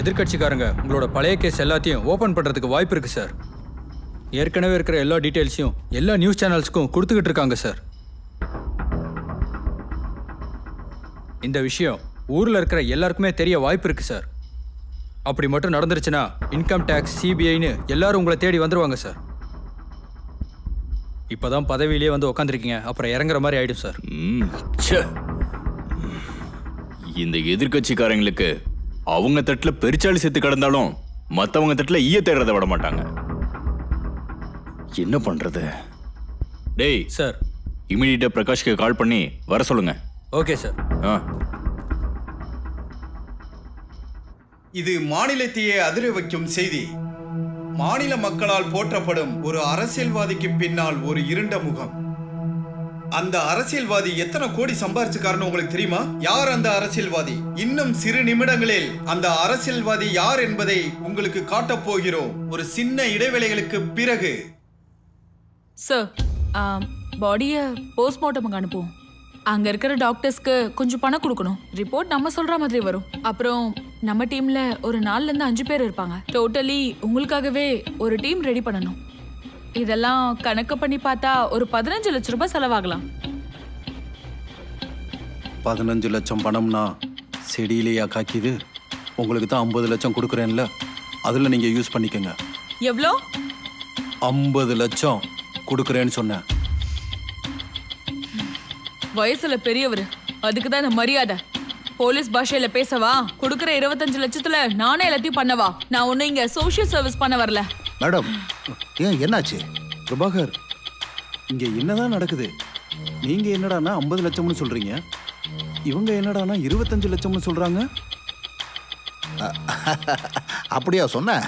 எதிர்கட்சிக்காரங்க உங்களோட பழைய கேஸ் எல்லாத்தையும் ஓபன் பண்றதுக்கு வாய்ப்பு இருக்கு சார். ஏற்கனவே இருக்கிற எல்லா டீட்டெயில்ஸையும் எல்லா நியூஸ் சேனல்ஸ்க்கும் கொடுத்துக்கிட்டு இருக்காங்க சார். இந்த விஷயம் ஊர்ல இருக்கிற எல்லாருக்குமே தெரிய வாய்ப்பு இருக்கு சார். அப்படி மட்டும் நடந்துருச்சுன்னா இன்கம் டேக்ஸ், சிபிஐன்னு எல்லாரும் உங்களை தேடி வந்துருவாங்க சார். இப்பதான் பதவியிலேயே வந்து உக்காந்துருக்கீங்க, அப்புறம் இறங்குற மாதிரி ஆயிடும் சார். இந்த எதிர்கட்சிக்காரங்களுக்கு அவங்க தட்டுல பெருச்சாளி செத்து கிடந்தாலும் மத்தவங்க தட்டுல ஈய தேடுறத விட மாட்டாங்க. என்ன பண்றது? டேய் சார், இமிடியேட்டா பிரகாஷ்க்கு கால் பண்ணி வர சொல்லுங்க. Okay sir. இது மாநிலத்தையே அதிர வைக்கும் செய்தி. மாநில மக்களால் போற்றப்படும் ஒரு அரசியல்வாதிக்கு பின்னால் ஒரு இருண்ட முகம். அந்த அரசியல்வாதி எத்தனை கோடி சம்பாரிச்சுக்காரன்னு உங்களுக்கு தெரியுமா? யார் அந்த அரசியல்வாதி? இன்னும் சிறு நிமிடங்களில் அந்த அரசியல்வாதி யார் என்பதை உங்களுக்கு காட்டப் போகிறோம். ஒரு சின்ன இடைவேளைகளுக்கு பிறகு. சார், பாடியை போஸ்ட்மார்ட்டமுக்கு அனுப்புவோம். அங்க இருக்கிற டாக்டர்ஸ்க்கு கொஞ்சம் பணம் கொடுக்கணும். ரிப்போர்ட் நம்ம சொல்ற மாதிரி வரும். அப்புறம் நம்ம டீம்ல ஒரு 4ல இருந்து 5 பேர் இருப்பாங்க. டோட்டலி உங்களுக்காகவே ஒரு டீம் ரெடி பண்ணணும். இதெல்லாம் கணக்கு பண்ணி பார்த்தா ஒரு 15 லட்சம் ரூபாய் செலவாகலாம். 15 லட்சம் பணம்னா செடியிலேயா காக்கிது? உங்களுக்கு தான் 50 லட்சம் கொடுக்குறேன்ல, அதில் நீங்கள் யூஸ் பண்ணிக்கோங்க. எவ்வளோ? 50 லட்சம் கொடுக்குறேன்னு சொன்னேன். வயசுல பெரியவர், அதுக்கு தான் இந்த மரியாதை. போலீஸ் பாஷையில பேசவா? கொடுக்குற 25 லட்சத்துல நானே எல்லாத்தையும் பண்ணவா? நான் ஒன்னும் இங்க சோஷியல் சர்வீஸ் பண்ண வரல. மேடம், ஏன் என்னாச்சு? பிரபாகர், இங்கே என்னதான் நடக்குது? நீங்கள் என்னடானா 50 லட்சம்னு சொல்கிறீங்க, இவங்க என்னடானா 25 லட்சம்னு சொல்கிறாங்க. அப்படியா சொன்ன?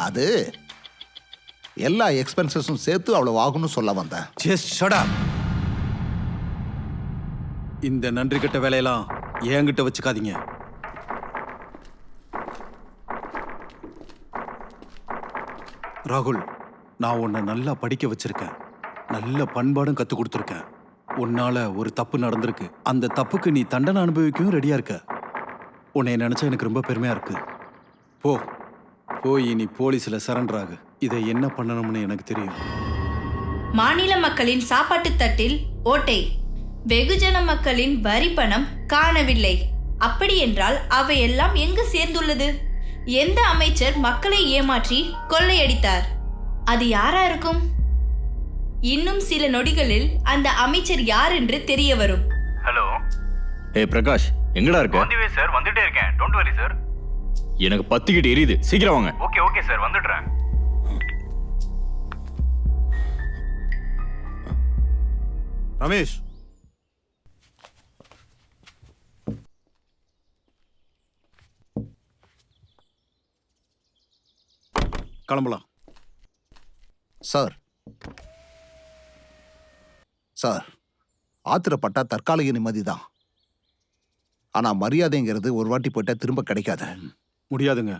அது எல்லா எக்ஸ்பென்சஸும் சேர்த்து அவ்வளோ ஆகும்னு சொல்ல வந்தேன். Just shut up. இந்த நன்றி கெட்ட வேலையெல்லாம் என்கிட்ட வச்சுக்காதீங்க. ராகுல், நான் உன்னை நல்லா படிக்க வச்சிருக்கேன், நல்ல பண்பாடும் கற்றுக் கொடுத்துருக்கேன். உன்னால ஒரு தப்பு நடந்திருக்கு, அந்த தப்புக்கு நீ தண்டனை அனுபவிக்கவும் ரெடியா இருக்க. உன்னை நினைச்சா எனக்கு ரொம்ப பெருமையா இருக்கு. போய் நீ போலீஸ்ல சரண்டர் ஆகு. இதை என்ன பண்ணணும்னு எனக்கு தெரியும். மாநில மக்களின் சாப்பாட்டு தட்டில் ஓட்டை, வெகுஜன மக்களின் வரி பணம் காணவில்லை. அப்படி என்றால் அவையெல்லாம் எங்கு சேர்ந்துள்ளது? எந்த அமைச்சர் மக்களை ஏமாற்றி கொள்ளையடித்தார்? அது யாரா இருக்கும்? இன்னும் சில நொடிகளில் அந்த அமைச்சர் யார் என்று தெரிய வரும். ஹலோ, ஏய் பிரகாஷ், எங்கடா இருக்க? வந்துவே சார், வந்துட்டே இருக்கேன். Don't worry sir. எனக்கு பத்திக்கிட்டு எரியுது, சீக்கிரம் வாங்க. ஓகே ஓகே சார், வந்துடுறேன். ரமேஷ், கிளம்பலாம். சார், ஆத்திரப்பட்டா தற்காலிக நிம்மதி தான். ஆனா மரியாதைங்கிறது ஒரு வாட்டி போயிட்டா திரும்ப கிடைக்காது. முடியாதுங்க,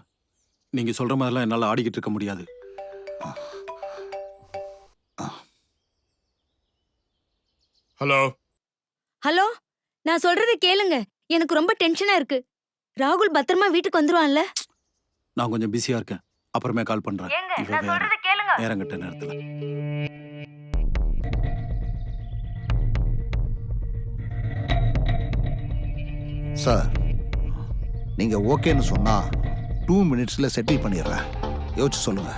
நீங்க சொல்ற மாதிரிலாம் என்னால ஆடிக்கிட்டு இருக்க முடியாது. ஹலோ ஹலோ, நான் சொல்றதை கேளுங்க. எனக்கு ரொம்ப டென்ஷனா இருக்கு. ராகுல் பத்திரமா வீட்டுக்கு வந்துருவான்ல? நான் கொஞ்சம் பிஸியா இருக்கேன், அப்புறமே கால் பண்றேன். இவ வேற நேரம் கட்ட நேரத்துல. சார், நீங்க ஓகேன்னு சொன்னா 2 மினிட்ஸ்ல செட்டில் பண்ணிடுறேன். யோசிச்சு சொல்லுங்க.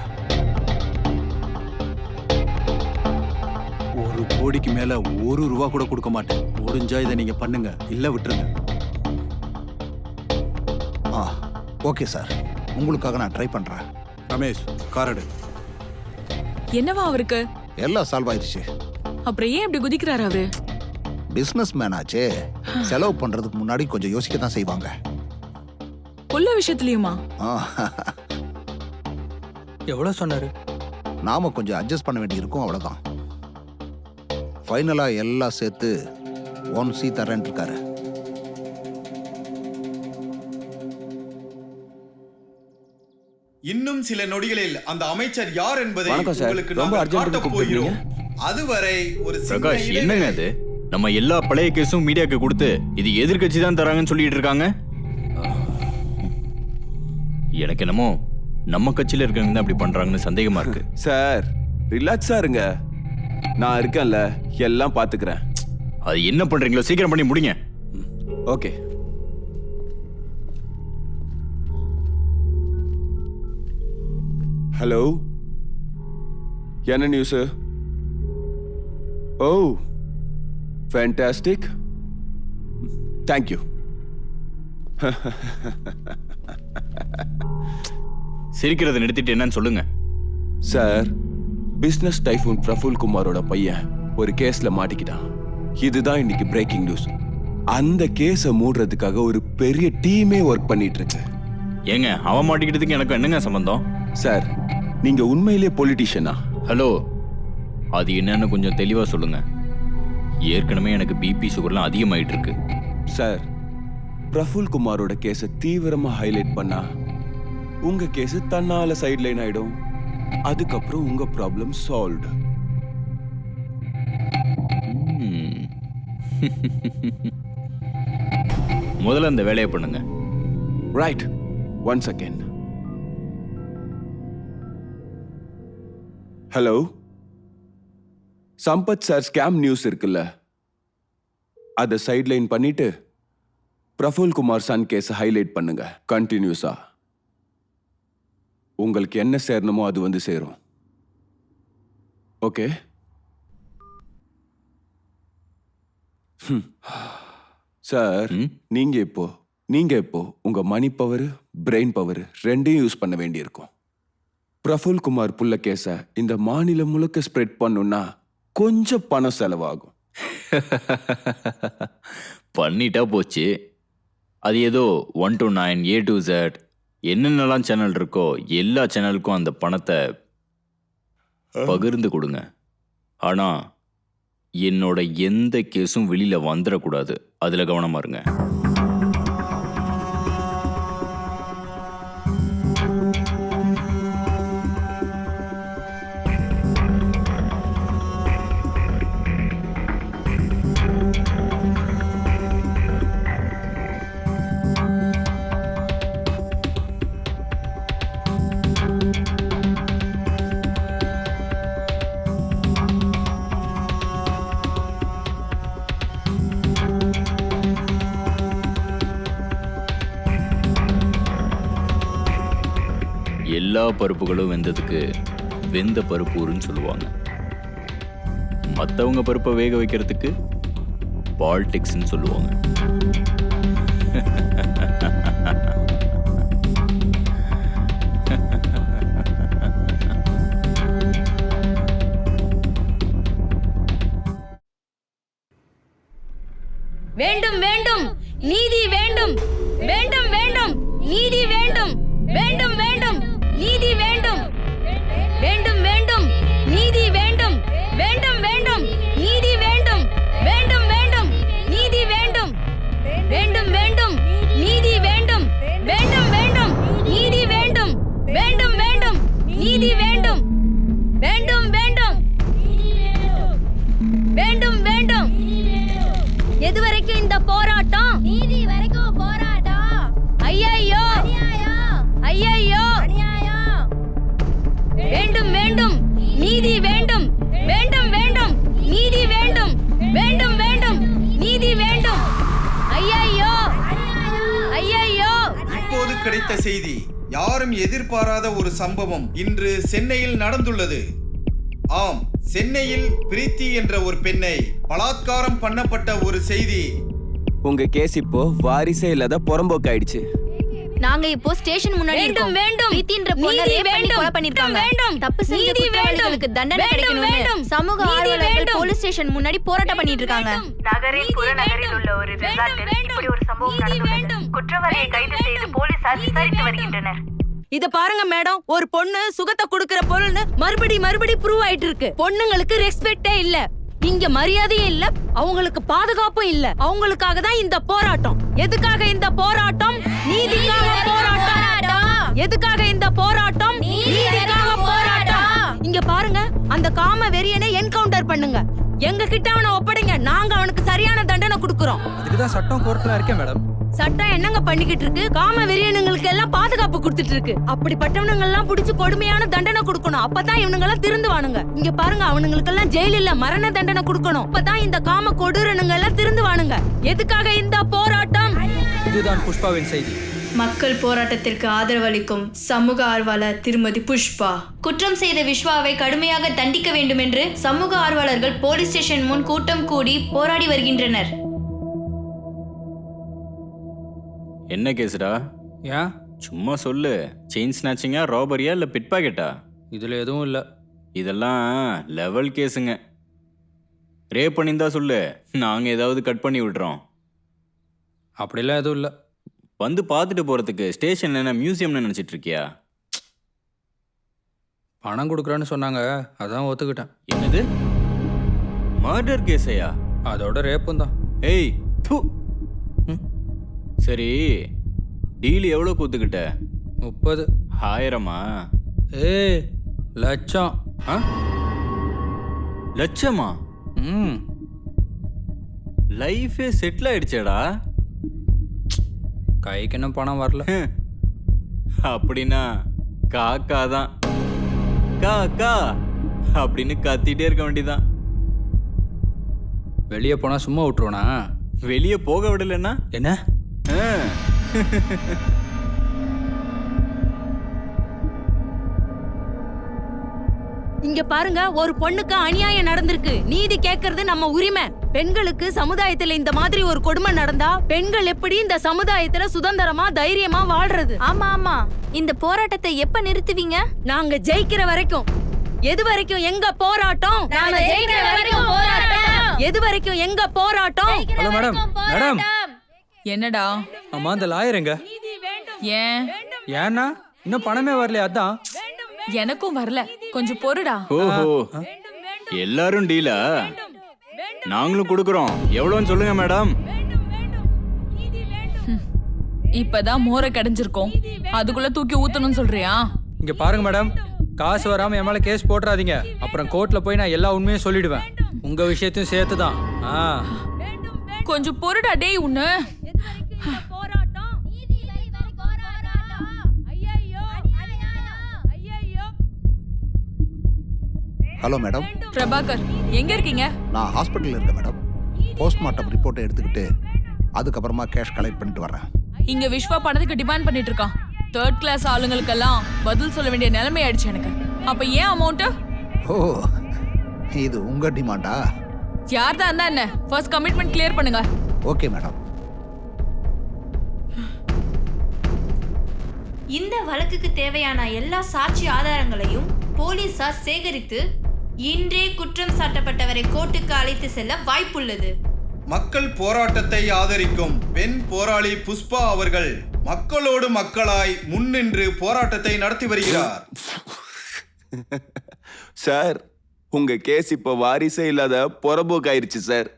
1 கோடிக்கு மேல 1 ரூபா கூட கொடுக்க மாட்டேன். முடிஞ்சா இதை நீங்க பண்ணுங்க, இல்ல விட்டுருங்க. ஓகே சார், உங்களுக்காக நான் ட்ரை பண்றேன். ரமேஷ், காரடு. என்னவா அவருக்கு? எல்லாம் சால்வ் ஆயிடுச்சு. அப்புறம் ஏன் இப்படி குதிக்கிறாரு அவரு? பிசினஸ் மேன் ஆச்சே, செலவு பண்றதுக்கு முன்னாடி கொஞ்சம் யோசிக்க தான் செய்வாங்க. உள்ள விஷயத்துலயுமா? எவ்வளவு சொன்னாரு? நாம கொஞ்சம் அட்ஜஸ்ட் பண்ண வேண்டி இருக்கும், அவ்வளவுதான். ஃபைனலா எல்லாம் சேர்த்து 1C தரேன் இருக்காரு. இன்னும் சில நொடிகளில் அந்த அமைச்சர் யார் என்பதை வணக்கம் சார். உங்களுக்கு ரொம்ப நாங்கள் அர்ஜென்ட் காட்டப் கூப்பிடுறீங்க. போகிறோம். அதுவரை ஒரு சின்ன பிரகாஷ், இடைவேளை. என்னங்க அது? நம்ம எல்லா பழைய கேஸும் மீடியாக்கு கொடுத்து இது எதிர்க்கட்சி தான் தராங்கன்னு சொல்லிட்டு இருக்காங்க. எனக்கு என்னமோ நம்ம கட்சியில இருக்கவங்க தான் அப்படி பண்றாங்கன்னு சந்தேகமா இருக்கு. சார், ரிலாக்ஸா இருங்க, நான் இருக்கேன்ல, எல்லாம் பாத்துக்கிறேன். அது என்ன பண்றீங்களோ சீக்கிரம் பண்ணி முடிங்க. ஓகே. ஹலோ, என்ன நியூஸ்? ஓ, ஃபேண்டாஸ்டிக், தேங்க்யூ. சிரிக்கிறத நிறுத்திட்டு என்னன்னு சொல்லுங்க. சார், பிசினஸ் டைஃபூன் பிரஃபுல் குமாரோட பையன் ஒரு கேஸ்ல மாட்டிக்கிட்டான். இதுதான் இன்னைக்கு பிரேக்கிங் நியூஸ். அந்த கேஸை மூடுறதுக்காக ஒரு பெரிய டீமே ஒர்க் பண்ணிட்டு இருக்கு. ஏங்க, அவன் மாட்டிக்கிட்டதுக்கு எனக்கு என்னங்க சம்பந்தம்? சார், நீங்க உண்மையிலே பொலிட்டிஷியனா? ஹலோ, அது என்னன்னு கொஞ்சம் தெளிவா சொல்லுங்க. ஏற்கனவே எனக்கு பிபி சுகர்லாம் அதிகமாயிட்டு இருக்கு. சார், பிரஃபுல் குமாரோட கேஸை தீவிரமா ஹைலைட் பண்ணா உங்க கேஸ் தன்னால சைட்லைன் ஆயிடும். அதுக்கப்புறம் உங்க ப்ராப்ளம் சால்வ்டு. முதல்ல அந்த வேலையை பண்ணுங்க. Right, one second. Hello, Sampath sir scam news இருக்குல்ல, அதை சைட்லைன் பண்ணிட்டு பிரஃபுல் குமார் சன் கேஸை ஹைலைட் பண்ணுங்க கண்டினியூஸா. உங்களுக்கு என்ன சேரணுமோ அது வந்து சேரும். ஓகே? சார், நீங்க இப்போ உங்க மணி பவர், பிரெயின் பவர் ரெண்டையும் யூஸ் பண்ண வேண்டியிருக்கும். பிரஃபுல் குமார் புள்ள கேஸ இந்த மாநிலம் முழுக்க ஸ்ப்ரெட் பண்ணுன்னா கொஞ்சம் பணம் செலவாகும். பண்ணிட்டா போச்சு. அது ஏதோ 1 to 9 A to Z என்னென்னலாம் சேனல் இருக்கோ எல்லா சேனலுக்கும் அந்த பணத்தை பகிர்ந்து கொடுங்க. ஆனா என்னோட எந்த கேஸும் வெளியில வந்துடக்கூடாது. அதுல கவனமா இருங்க. எல்லா பருப்புகளும் வெந்ததுக்கு வெந்த பருப்பு ஊருன்னு சொல்லுவாங்க. மற்றவங்க பருப்பை வேக வைக்கிறதுக்கு பாலிடிக்ஸ்ன்னு சொல்லுவாங்க. வேண்டும் வேண்டும் நீதி வேண்டும், வேண்டும் வேண்டும் நீதி வேண்டும், வேண்டும் வேண்டும் நீதி வேண்டும், வேண்டும் வேண்டும் நீதி வேண்டும், வேண்டும் வேண்டும் நீதி வேண்டும், வேண்டும் வேண்டும் நீதி வேண்டும், வேண்டும் வேண்டும் நீதி வேண்டும், வேண்டும் வேண்டும் நீதி வேண்டும், வேண்டும் வேண்டும் நீதி வேண்டும், வேண்டும் வேண்டும் வேண்டும் வேண்டும். எது வரைக்கும் இந்த போராட்டம்? நீதி வரைக்கும் போராட்டம். ஐயையோ ஐயையோ, வேண்டும் வேண்டும் நீதி வேண்டும், வேண்டும் வேண்டும் நீதி வேண்டும், வேண்டும் வேண்டும் நீதி வேண்டும். ஐயையோ ஐயையோ. இப்போது கிடைத்த செய்தி. யாரும் எதிர்பாராத ஒரு சம்பவம் இன்று சென்னையில் நடந்துள்ளது. ஆம், சென்னையில் பிரீத்தி என்ற ஒரு பெண்ணை பலாத்காரம் பண்ணப்பட்ட ஒரு செய்தி. உங்க கேஸ் இப்போ வாரிசே இல்லாத புறம்போக்கு ஆயிடுச்சு. நாங்க இப்போ ஸ்டேஷன் முன்னாடி இருக்கோம். வேண்டும் பிரீத்தின்ற பொண்ணை ரேப் பண்ணி கொலை பண்ணிருக்காங்க. தப்பு செஞ்ச குற்றவாளிகளுக்கு தண்டனை கிடைக்கணும்னு சமூக ஆர்வலர்கள் போலீஸ் ஸ்டேஷன் முன்னாடி போராட்டம் பண்ணிட்டு இருக்காங்க. நகரின் புறநகரில் உள்ள ஒரு ரிசார்ட்டில் இப்படி ஒரு சம்பவம் நடந்துள்ளது. குற்றவாளியை கைது செய்து போலீசார் விசாரித்து வருகின்றனர். இத பாருங்க மேடம், ஒரு பொண்ணு சுகத்தை கொடுக்கிற பொருள்னு மறுபடி ப்ரூவ் ஆயிட்டு இருக்கு. பொண்ணுங்களுக்கு ரெஸ்பெக்டே இல்ல, இங்க மரியாதையும் இல்ல, அவங்களுக்கு பாதுகாப்பும் இல்ல. அவங்களுக்காக தான் இந்த போராட்டம். எதுக்காக இந்த போராட்டம்? நீதிக்காக போராட்டம். எதுக்காக இந்த போராட்டம்? நீதிக்காக போராட்டம். இங்க பாருங்க, அந்த காம வெறியனை என்கவுண்டர் பண்ணுங்க. எங்க கிட்ட அவனை ஒப்படைங்க, நாங்க அவனுக்கு சரியான தண்டனை கொடுக்கறோம். அதுக்குதான் சட்டம் கோர்ட்ல இருக்கேன் மேடம். சட்டம் என்னங்க பண்ணிக்கிட்டு இருக்கு? காம வெறியனுங்களுக்கு எல்லாம் பாதுகாப்பு கொடுத்துட்டு இருக்கு. அப்படிப்பட்டவனுங்க எல்லாம் பிடிச்சு கொடுமையான தண்டனை கொடுக்கணும். அப்பதான் இவனுங்க எல்லாம் திருந்துவானுங்க. இங்க பாருங்க, அவனுங்களுக்கு எல்லாம் ஜெயில் இல்ல, மரண தண்டனை கொடுக்கணும். அப்பதான் இந்த காம கொடூரனுங்க எல்லாம் திருந்துவானுங்க. எதுக்காக இந்த போராட்டம்? இதுதான் புஷ்பாவின் செய்தி. மக்கள் போராட்டத்திற்கு ஆதரவளிக்கும் சமூக ஆர்வலர் திருமதி புஷ்பா. குற்றம் செய்த விஸ்வாவை கடுமையாக தண்டிக்க வேண்டும் என்று சமூக ஆர்வலர்கள் போலீஸ் ஸ்டேஷன் முன் கூட்டம் கூடி போராடி வருகின்றனர். என்ன கேஸ்டா? ஏன்? சும்மா சொல்லு. செயின் ஸ்நாச்சிங்கா, ராபரியா இல்லை பிட் பாக்கெட்டா? இதில் எதுவும் இல்லை. இதெல்லாம் லெவல் கேஸுங்க. ரேப் பண்ணியிருந்தா சொல்லு, நாங்கள் ஏதாவது கட் பண்ணி விடுறோம். அப்படிலாம் எதுவும் இல்லை. வந்து பார்த்துட்டு போகிறதுக்கு ஸ்டேஷன் என்ன மியூசியம்னு நினச்சிட்டு இருக்கியா? பணம் கொடுக்குறேன்னு சொன்னாங்க, அதான் ஒத்துக்கிட்டேன். என்னது, மர்டர் கேஸையா? அதோட ரேப்பும் தான். ஏய் தூ. சரி, டீல் எவ்வளோ கூத்துக்கிட்ட? 30. 1000மா? ஏய், லட்சம். ஆ, லட்சமா? லைஃபே செட்டில் ஆயிடுச்சேடா. கைக்கு இன்னும் பணம் வரல. அப்படின்னா காக்கா தான். காக்கா அப்படின்னு கத்திட்டே இருக்க வேண்டியதான். வெளியே போனா சும்மா விட்டுருவனா? வெளியே போக விடலன்னா என்ன? இங்க பாருங்க, ஒரு பொண்ணுக்கு அநியாயம் நடந்திருக்கு. நீதி கேட்கறது நம்ம உரிமை. பெண்களுக்கு சமுதாயத்துல இந்த மாதிரி ஒரு கொடுமை நடந்தா பெண்கள் எப்படி இந்த சமுதாயத்துல சுதந்திரமா தைரியமா வாழ்றது? ஆமா ஆமா, இந்த போராட்டத்தை எப்ப நிறுத்துவீங்க? நாங்க ஜெயிக்கிற வரைக்கும். எது வரைக்கும் எங்க போராட்டம்? நாங்க ஜெயிக்கிற வரைக்கும் போராட்டம். எது வரைக்கும் எங்க போராட்டம்? Hello madam. மேடம், என்னடா? ஆமா அந்த லாயர் எங்க? ஏன்? ஏன்னா இன்னும் பணமே வரலையா? அதான். எனக்கும் வரல, கொஞ்சம் பொறுடா. ஓஹோ, எல்லாரும் டீலா? நாங்களும் கொடுக்குறோம். எவ்வளோன்னு சொல்லுங்க மேடம். இப்பதான் மோரை கடைஞ்சிருக்கோம், அதுக்குள்ள தூக்கி ஊத்தணும்னு சொல்றியா? இங்க பாருங்க மேடம், காசு வராம என் மேல கேஸ் போட்டுறாதீங்க. அப்புறம் கோர்ட்ல போய் நான் எல்லா உண்மையும் சொல்லிடுவேன். உங்க விஷயத்தையும் சேர்த்து தான். கொஞ்சம் பொறுடா டேய். உன்னு ஹலோ மேடம். பிரபாகர், எங்க இருக்கீங்க? நான் ஹாஸ்பிட்டலில் இருக்கேன் மேடம். போஸ்ட்மார்ட்டம் ரிப்போர்ட்டை எடுத்துக்கிட்டு அதுக்கப்புறமா கேஷ் கலெக்ட் பண்ணிட்டு வரேன். இங்க விஸ்வா பணத்துக்கு டிமாண்ட் பண்ணிட்டு இருக்கான். 3rd கிளாஸ் ஆளுங்களுக்கெல்லாம் பதில் சொல்ல வேண்டிய நிலைமை ஆயிடுச்சு எனக்கு. அப்ப ஏன் அமௌண்ட்? ஓ, இது உங்க டிமாண்டா? யார் தான் இருந்தா என்ன? ஃபர்ஸ்ட் கமிட்மெண்ட் கிளியர் பண்ணுங்க. Okay madam. இந்த வழக்குக்கு தேவையான எல்லா சாட்சி ஆதாரங்களையும் போலீசார் சேகரித்து இன்றே குற்றம் சாட்டப்பட்டவரை கோர்ட்டுக்கு அழைத்து செல்ல வாய்ப்புள்ளது. மக்கள் போராட்டத்தை ஆதரிக்கும் பெண் போராளி புஷ்பா அவர்கள் மக்களோடு மக்களாய் முன்னின்று போராட்டத்தை நடத்தி வருகிறார். சார், உங்க கேஸ் இப்ப வாரிசே இல்லாத புறம்போக்கு ஆயிருச்சு சார்.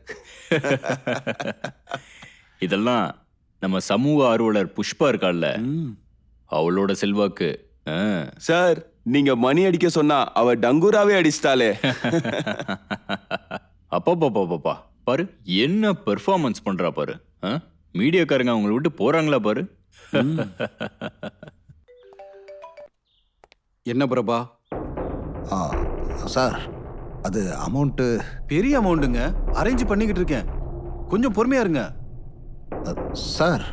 இதெல்லாம் நம்ம சமூக ஆர்வலர் புஷ்பா இருக்காள்ல, அவளோட செல்வாக்கு. சார், நீங்க மணி அடிக்க சொன்னா அவ டங்குராவே அடிச்சிட்டாலே. அப்பா பாரு, என்ன பெர்ஃபார்மன்ஸ் பண்றா பாரு. மீடியாக்காரங்க அவங்களை விட்டு போறாங்களா பாரு. என்ன பிரபா? சார், அது அமௌண்ட்டு பெரிய அமௌண்ட்டுங்க. அரேஞ்ச் பண்ணிக்கிட்டு இருக்கேன், கொஞ்சம் பொறுமையா இருங்க. சார்,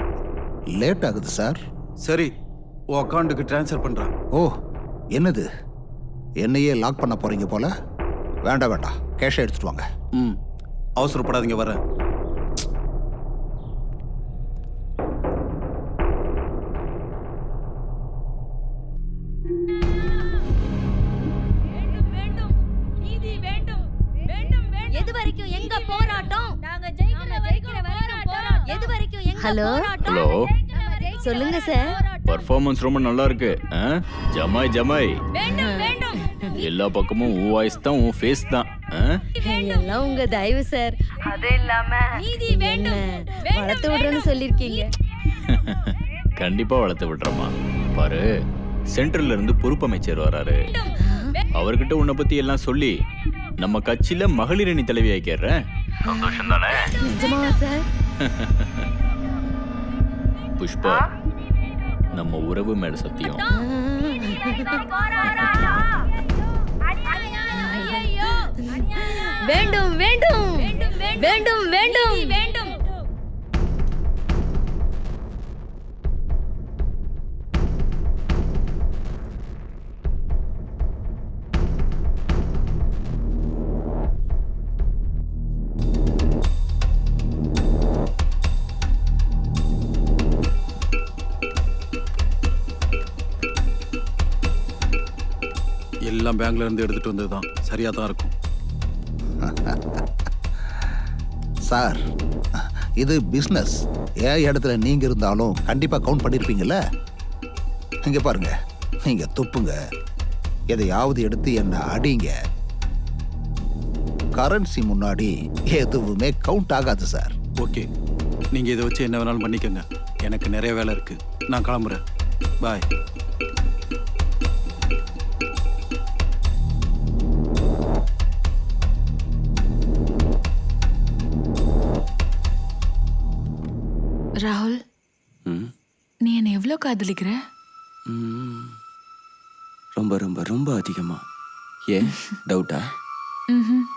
லேட் ஆகுது சார். சரி, உன் அக்கௌண்ட்டுக்கு ட்ரான்ஸ்ஃபர் பண்றேன். ஓ, என்னது, என்னையே லாக் பண்ண போறீங்க போல? வேண்டாம், கேஷை எடுத்துட்டு வாங்க. அவசரப்படாதீங்க, வரேன். எது வரைக்கும் எங்க போராட்டம்? நாங்க ஜெயிக்கிற வரைக்கும் போராட்டம். எது வரைக்கும் எங்க போராட்டம்? ஹலோ, சொல்லுங்க சார். பர்ஃபார்மன்ஸ் ரொம்ப நல்லா இருக்கு. ஜமாய் ஜமாய். எல்லா பக்கமும் உன் வாய்ஸ் தான், உன் ஃபேஸ் தான். எல்லாம் உங்க தயவு சார். அது இல்லாம நீதி வேண்டும், வளர்த்து விடுறேன்னு சொல்லிருக்கீங்க. கண்டிப்பா வளர்த்து விடுறோமா. பாரு, சென்ட்ரல்ல இருந்து பொறுப்பு அமைச்சர் வராரு. அவர்கிட்ட உன்னை பத்தி எல்லாம் சொல்லி நம்ம கட்சியில மகளிர் அணி தலைவி ஆக்கிடுறேன். சந்தோஷம் தானே? நிஜமாவா சார்? புஷ்பா, நம்ம உறவு மேல சத்தியம். வேண்டும் வேண்டும் வேண்டும் வேண்டும் வேண்டும். எல்லாம் பேங்க்ல இருந்து எடுத்துட்டு வந்ததுதான், சரியா தான் இருக்கும். சார், இது பிஸ்னஸ். ஏன் இடத்துல நீங்க இருந்தாலும் கண்டிப்பா கவுண்ட் பண்ணிருப்பீங்கல்ல. இங்க பாருங்க, நீங்க துப்புங்க, எதையாவது எடுத்து என்ன அடிங்க, கரன்சி முன்னாடி எதுவுமே கவுண்ட் ஆகாது சார். ஓகே, நீங்க இதை வச்சு என்ன வேணாலும் பண்ணிக்கங்க. எனக்கு நிறைய வேலை இருக்கு, நான் கிளம்புறேன். பாய். எவ்வளோ காதலிக்கிற? ரொம்ப ரொம்ப ரொம்ப அதிகமா. ஏன் டவுட்டா? ம்ஹும்.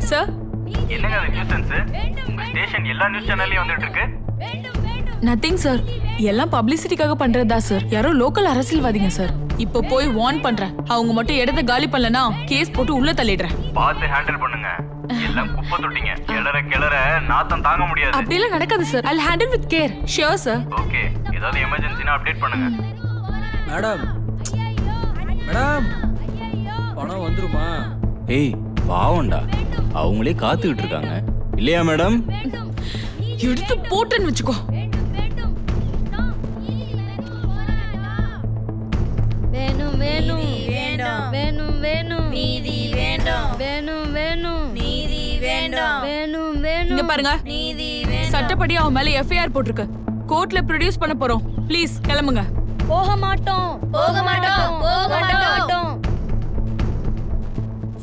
சார், என்னங்க அது நியூசன்ஸ்? உங்க ஸ்டேஷன் எல்லா நியூஸ் சேனல்லையும் வந்துட்டு இருக்கு. Nothing sir. எல்லாம் பப்ளிசிட்டிக்காக பண்றதா சார். யாரோ லோக்கல் அரசியல்வாதிங்க சார். இப்போ போய் வார்ன் பண்றேன். அவங்க மட்டும் இடத்த காலி பண்ணலனா கேஸ் போட்டு உள்ள தள்ளிடுறேன். பார்த்து ஹேண்டில் பண்ணுங்க. எல்லாம் குப்பை தொட்டிங்க. கிளற நாத்தம் தாங்க முடியாது. அப்படிலாம் நடக்காது sir. I'll handle with care. Sure sir. Okay, ஏதாவது எமர்ஜென்சினா அப்டேட் பண்ணுங்க. மேடம் மேடம், பணம் வந்துருமா? ஏய் பாவம்டா, அவங்களே காத்துக்கிட்டு இருக்காங்க இல்லையா மேடம்? எடுத்து போட்டுன்னு வச்சுக்கோ. வேணும் வேணும் வேண்டாம் வேணும் வேணும் நீதி வேண்டாம் வேணும் வேணும் நீதி வேண்டாம் வேணும் வேணும். இங்க பாருங்க, சட்டப்படி அவன் மேல FIR போட்டிருக்கு. கோர்ட்ல ப்ரொடியூஸ் பண்ண போறோம். ப்ளீஸ் கிளம்புங்க. போக மாட்டோம் போக மாட்டோம் போக மாட்டோம்.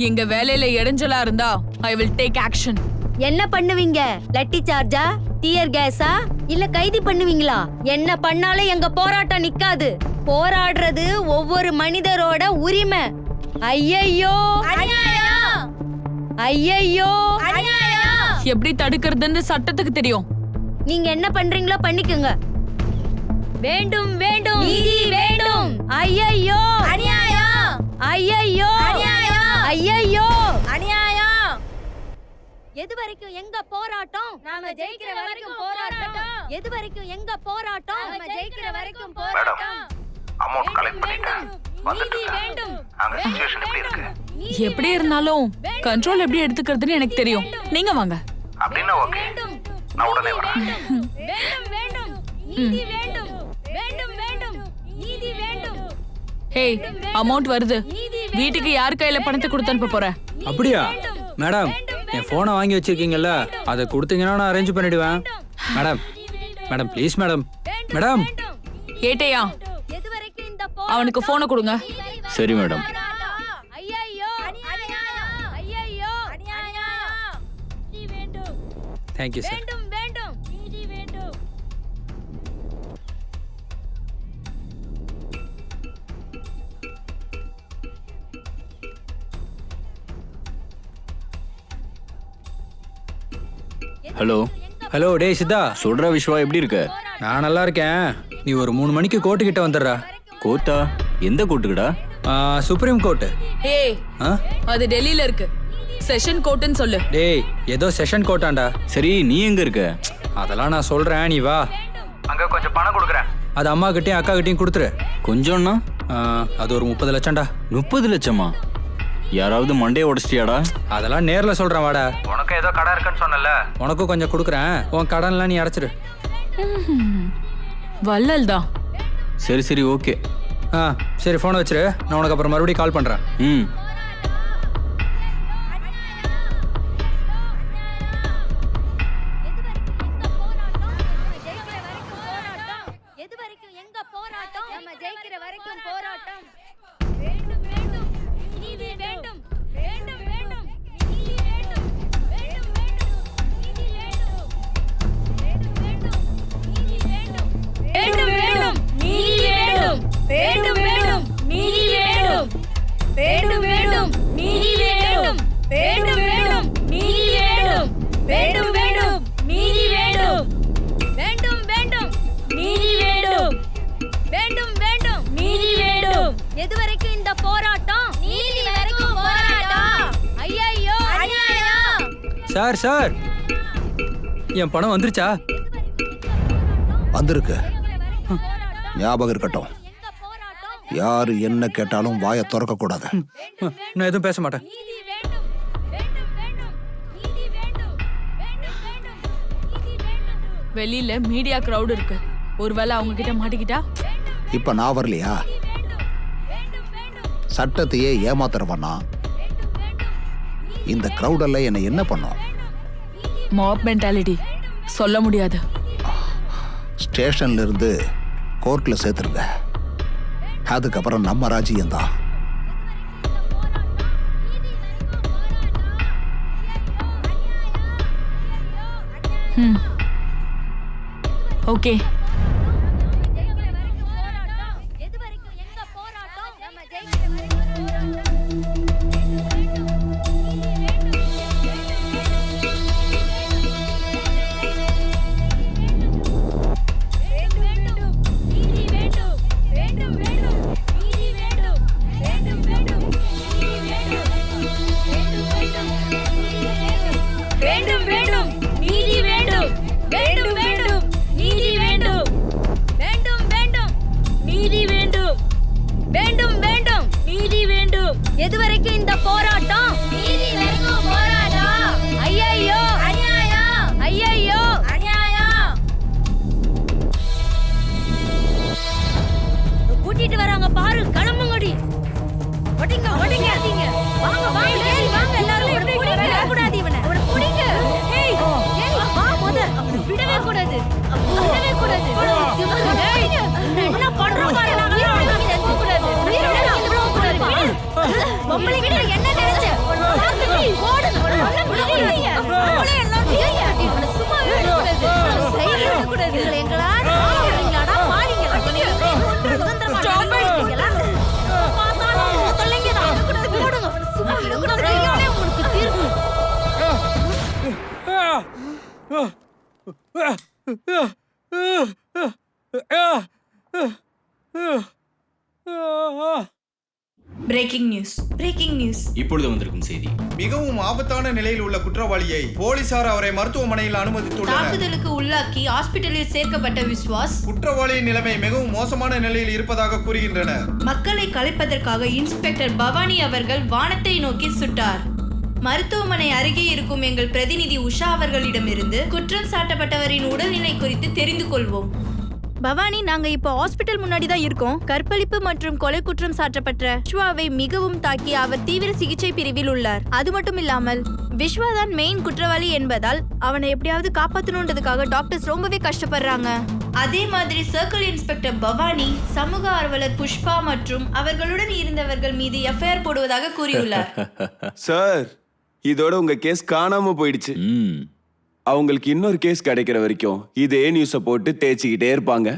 எங்க வேலையில இடைஞ்சலா இருந்தா I will take action. என்ன பண்ணுவீங்க? லட்டி சார்ஜா, டியர் கேஸா, இல்ல கைது பண்ணுவீங்களா? என்ன பண்ணாலும் எங்க போராட்டம் நிக்காது. போராடுறது ஒவ்வொரு மனிதரோட உரிமை. ஐயையோ ஐயையோ, எப்படி தடுக்கிறதுன்னு சட்டத்துக்கு தெரியும். நீங்க என்ன பண்றீங்களோ பண்ணிக்கோங்க. வேண்டும் வேண்டும் நீதி வேண்டும். ஐயையோ அநியாயம், ஐயையோ ஐயையோ அநியாயம். எது வரைக்கும் எங்க போராட்டம்? நாம ஜெயிக்கிற வரைக்கும் போராட்டம். எது வரைக்கும் எங்க போராட்டம்? நாம ஜெயிக்கிற வரைக்கும் போராட்டம். அமௌண்ட் கலெக்ட் பண்ணிட்டேன். வந்துட்டு அங்க சிச்சுவேஷன் எப்படி இருக்கு? எப்படி இருந்தாலும் கண்ட்ரோல் எப்படி எடுத்துக்கிறதுன்னு எனக்கு தெரியும். நீங்க வாங்க. அப்படின்னா ஓகே, நான் உடனே வரேன். வேண்டும் வேண்டும் நீதி வேண்டும் வேண்டும் வேண்டும் நீதி வேண்டும். ஹே, அமௌண்ட் வருது. வீட்டுக்கு யார் கையில பணத்தை கொடுத்து அனுப்ப போற? அப்படியா மேடம்? என் போனை வாங்கி வச்சிருக்கீங்கல்ல, அதை கொடுத்தீங்கன்னா நான் அரேஞ்ச் பண்ணிடுவேன். Madam madam please madam. Madam கேட்டையா? எது வரைக்கும் இந்த அவனுக்கு போனை கொடுங்க. சரி மேடம். ஐயையோ அநியாயம், ஐயையோ அநியாயம். நீதி வேண்டும் தேங்க்யூ சார். வேண்டும் வேண்டும் நீதி வேண்டும். ஹலோ ஹலோ டேய் சித்தா. சொல்றா விஸ்வா, எப்படி இருக்க? நான் நல்லா இருக்கேன். நீ ஒரு 3 மணிக்கு கோர்ட்டு கிட்ட வந்துடுறா. கோர்ட்டா? எந்த கோர்ட்டுக்குடா? Supreme court. ஏய், ஆ அது டெல்லியில இருக்கு. செஷன் கோர்ட்னு சொல்லு. டேய், ஏதோ செஷன் கோர்ட்டாண்டா. சரி, நீ எங்க இருக்க? அதெல்லாம் நான் சொல்றேன், நீ வா. அங்க கொஞ்சம் பணம் கொடுக்குறேன். அது அம்மா கிட்டயும் அக்கா கிட்டயும் கொடுத்துரு. கொஞ்சம்னா அது ஒரு 30 லட்சம்டா. 30 லட்சமா? யாராவது மண்டையை உடச்சிட்டியாடா? அதெல்லாம் நேர்ல சொல்றேன், வாடா. உனக்கு ஏதோ கடை இருக்குன்னு சொன்னல, உனக்கும் கொஞ்சம் கொடுக்குறேன். உன் கடன்லாம் நீ அடைச்சிரு. வள்ளல் தான். சரி சரி ஓகே. சரி, ஃபோனை வச்சிரு. நான் உனக்கு அப்புறம் மறுபடியும் கால் பண்றேன். ம். எது வரைக்கும் எங்க போராட்டம்? நம்ம ஜெயிக்கிற வரைக்கும் போராட்டம். வேண்டும் வேண்டும் நீதி வேண்டும் வேண்டும் வேண்டும் நீதி வேண்டும் வேண்டும் வேண்டும் நீதி வேண்டும் வேண்டும் வேண்டும் நீதி வேண்டும் வேண்டும் வேண்டும் நீதி வேண்டும் வேண்டும் வேண்டும் நீதி வேண்டும் வேண்டும் வேண்டும் நீதி வேண்டும் வேண்டும் வேண்டும் நீதி வேண்டும் வேண்டும் வேண்டும் நீதி வேண்டும் வேண்டும் வேண்டும் நீதி வேண்டும் வேண்டும் வேண்டும் நீதி வேண்டும். எது வரைக்கும் இந்த போராட்டம்? நீதி வரைக்கும் போராட்டம். ஐயையோ அநியாயம். சார் சார், என் பணம் வந்துருச்சா? வந்திருக்கு. ஞாபகம் இருக்கட்டும், யாரு என்ன கேட்டாலும் வாயை திறக்க கூடாது. நான் எதுவும் பேச மாட்டேன். வெளியில மீடியா கிரவுட் இருக்கு, ஒருவேளை அவங்க கிட்ட மாட்டிக்கிட்டா? இப்ப நான் வரலையா? சட்டத்தையே ஏமாத்துறவனா இந்த கிரௌடெல்லாம் என்ன என்ன பண்ணும்? மாப் மென்டாலிட்டி சொல்ல முடியாது. ஸ்டேஷன்ல இருந்து கோர்ட்ல சேர்த்துருங்க, அதுக்கப்புறம் நம்ம ராஜ்யம்தான். ஓகே. வேண்டும் வேண்டும் நீதி வேண்டும் வேண்டும் வேண்டும் நீதி வேண்டும் வேண்டும் வேண்டும் நீதி வேண்டும் வேண்டும் வேண்டும் நீதி வேண்டும். எது வரைக்கும் இந்த போராட்டம்? நீதி வரைக்கும் போராட்டம். ஐயையோ அநியாயம், ஐயையோ அநியாயம். கூட்டிட்டு வராங்க பாரு, கிளம்புங்கடி. ஒட்டிங்க ஒட்டிங்க வாங்க வாங்க ஏய் வாங்க எல்லாரும் புடிங்க கூடாது இவனை. அவனை புடிங்க. ஏய் ஏய் வா மொத. அவனை விடவே கூடாது. விடவே கூடாது. ஏய் என்ன பண்ற பாரு. நாங்க அவனுக்கு செஞ்ச கூடாது. உயிரோட இவ்வளவு கூடாது. பொம்பளைங்க என்ன நினைச்ச? சாத்துடி ஓடுங்க. விடுங்க. அவளே எல்லாம் ஏய் இவனை சும்மா விட கூடாது. சைடுல விட கூடாது. எங்களா பாருங்களாடா பாருங்க. சுதந்திரமா நடந்துட்டீங்களா? பாத்தாலும் தொல்லைங்க தான். ஓடுங்க. சும்மா விட கூடாது. ஐயோனே உங்களுக்கு தீர்ப்பு. Breaking news, breaking news. இப்பொழுது வந்திருக்கும் செய்தி. மிகவும் ஆபத்தான நிலையில் உள்ள குற்றவாளியை போலீசார் அவரை மருத்துவமனையில் அனுமதித்துள்ளனர். தாக்குதலுக்கு உள்ளாக்கி ஹாஸ்பிட்டலில் சேர்க்கப்பட்ட விஸ்வாஸ் குற்றவாளியின் நிலைமை மிகவும் மோசமான நிலையில் இருப்பதாக கூறுகின்றனர். மக்களை கலைப்பதற்காக இன்ஸ்பெக்டர் பவானி அவர்கள் வானத்தை நோக்கி சுட்டார். மருத்துவமனை அருகே இருக்கும் எங்கள் பிரதிநிதி உஷா அவர்களிடமிருந்து குற்றம் சாட்டப்பட்டவரின் உடல்நிலை குறித்து தெரிந்து கொள்வோம். பவானி, நாங்க இப்போ ஹாஸ்பிட்டல் முன்னாடி தான் இருக்கோம். கற்பழிப்பு மற்றும் கொலை குற்றம் சாட்டப்பட்ட விஸ்வாவை மிகவும் தாக்கி அவர் தீவிர சிகிச்சை பிரிவில் உள்ளார். அது மட்டும் இல்லாமல் விஸ்வா தான் மெயின் குற்றவாளி என்பதால் அவனை எப்படியாவது காப்பாற்றணுன்றதுக்காக டாக்டர்ஸ் ரொம்பவே கஷ்டப்படுறாங்க. அதே மாதிரி சர்க்கிள் இன்ஸ்பெக்டர் பவானி சமூக ஆர்வலர் புஷ்பா மற்றும் அவர்களுடன் இருந்தவர்கள் மீது எஃப்ஐஆர் போடுவதாக கூறியுள்ளார். சார், இதோட உங்க கேஸ் காணாம போயிடுச்சு. அவங்களுக்கு இன்னொரு கேஸ் கிடைக்கிற வரைக்கும் இதே நியூஸை போட்டு தேய்ச்சிக்கிட்டே இருப்பாங்க.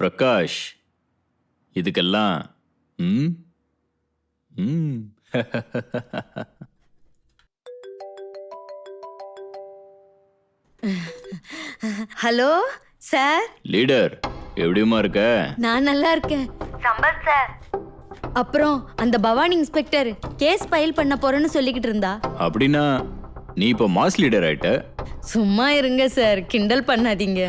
பிரகாஷ், இதுக்கெல்லாம் ஹலோ சார். லீடர், எப்படிமா இருக்க? நான் நல்லா இருக்கேன். சம்பத் சார், அப்புறம் அந்த பவானி இன்ஸ்பெக்டர் கேஸ் ஃபைல் பண்ண போறேன்னு சொல்லிக்கிட்டு இருந்தா. அப்படின்னா நீ இப்போ மாஸ் லீடர் ஆயிட்ட? சும்மா இருங்க சார், கிண்டல் பண்ணாதீங்க.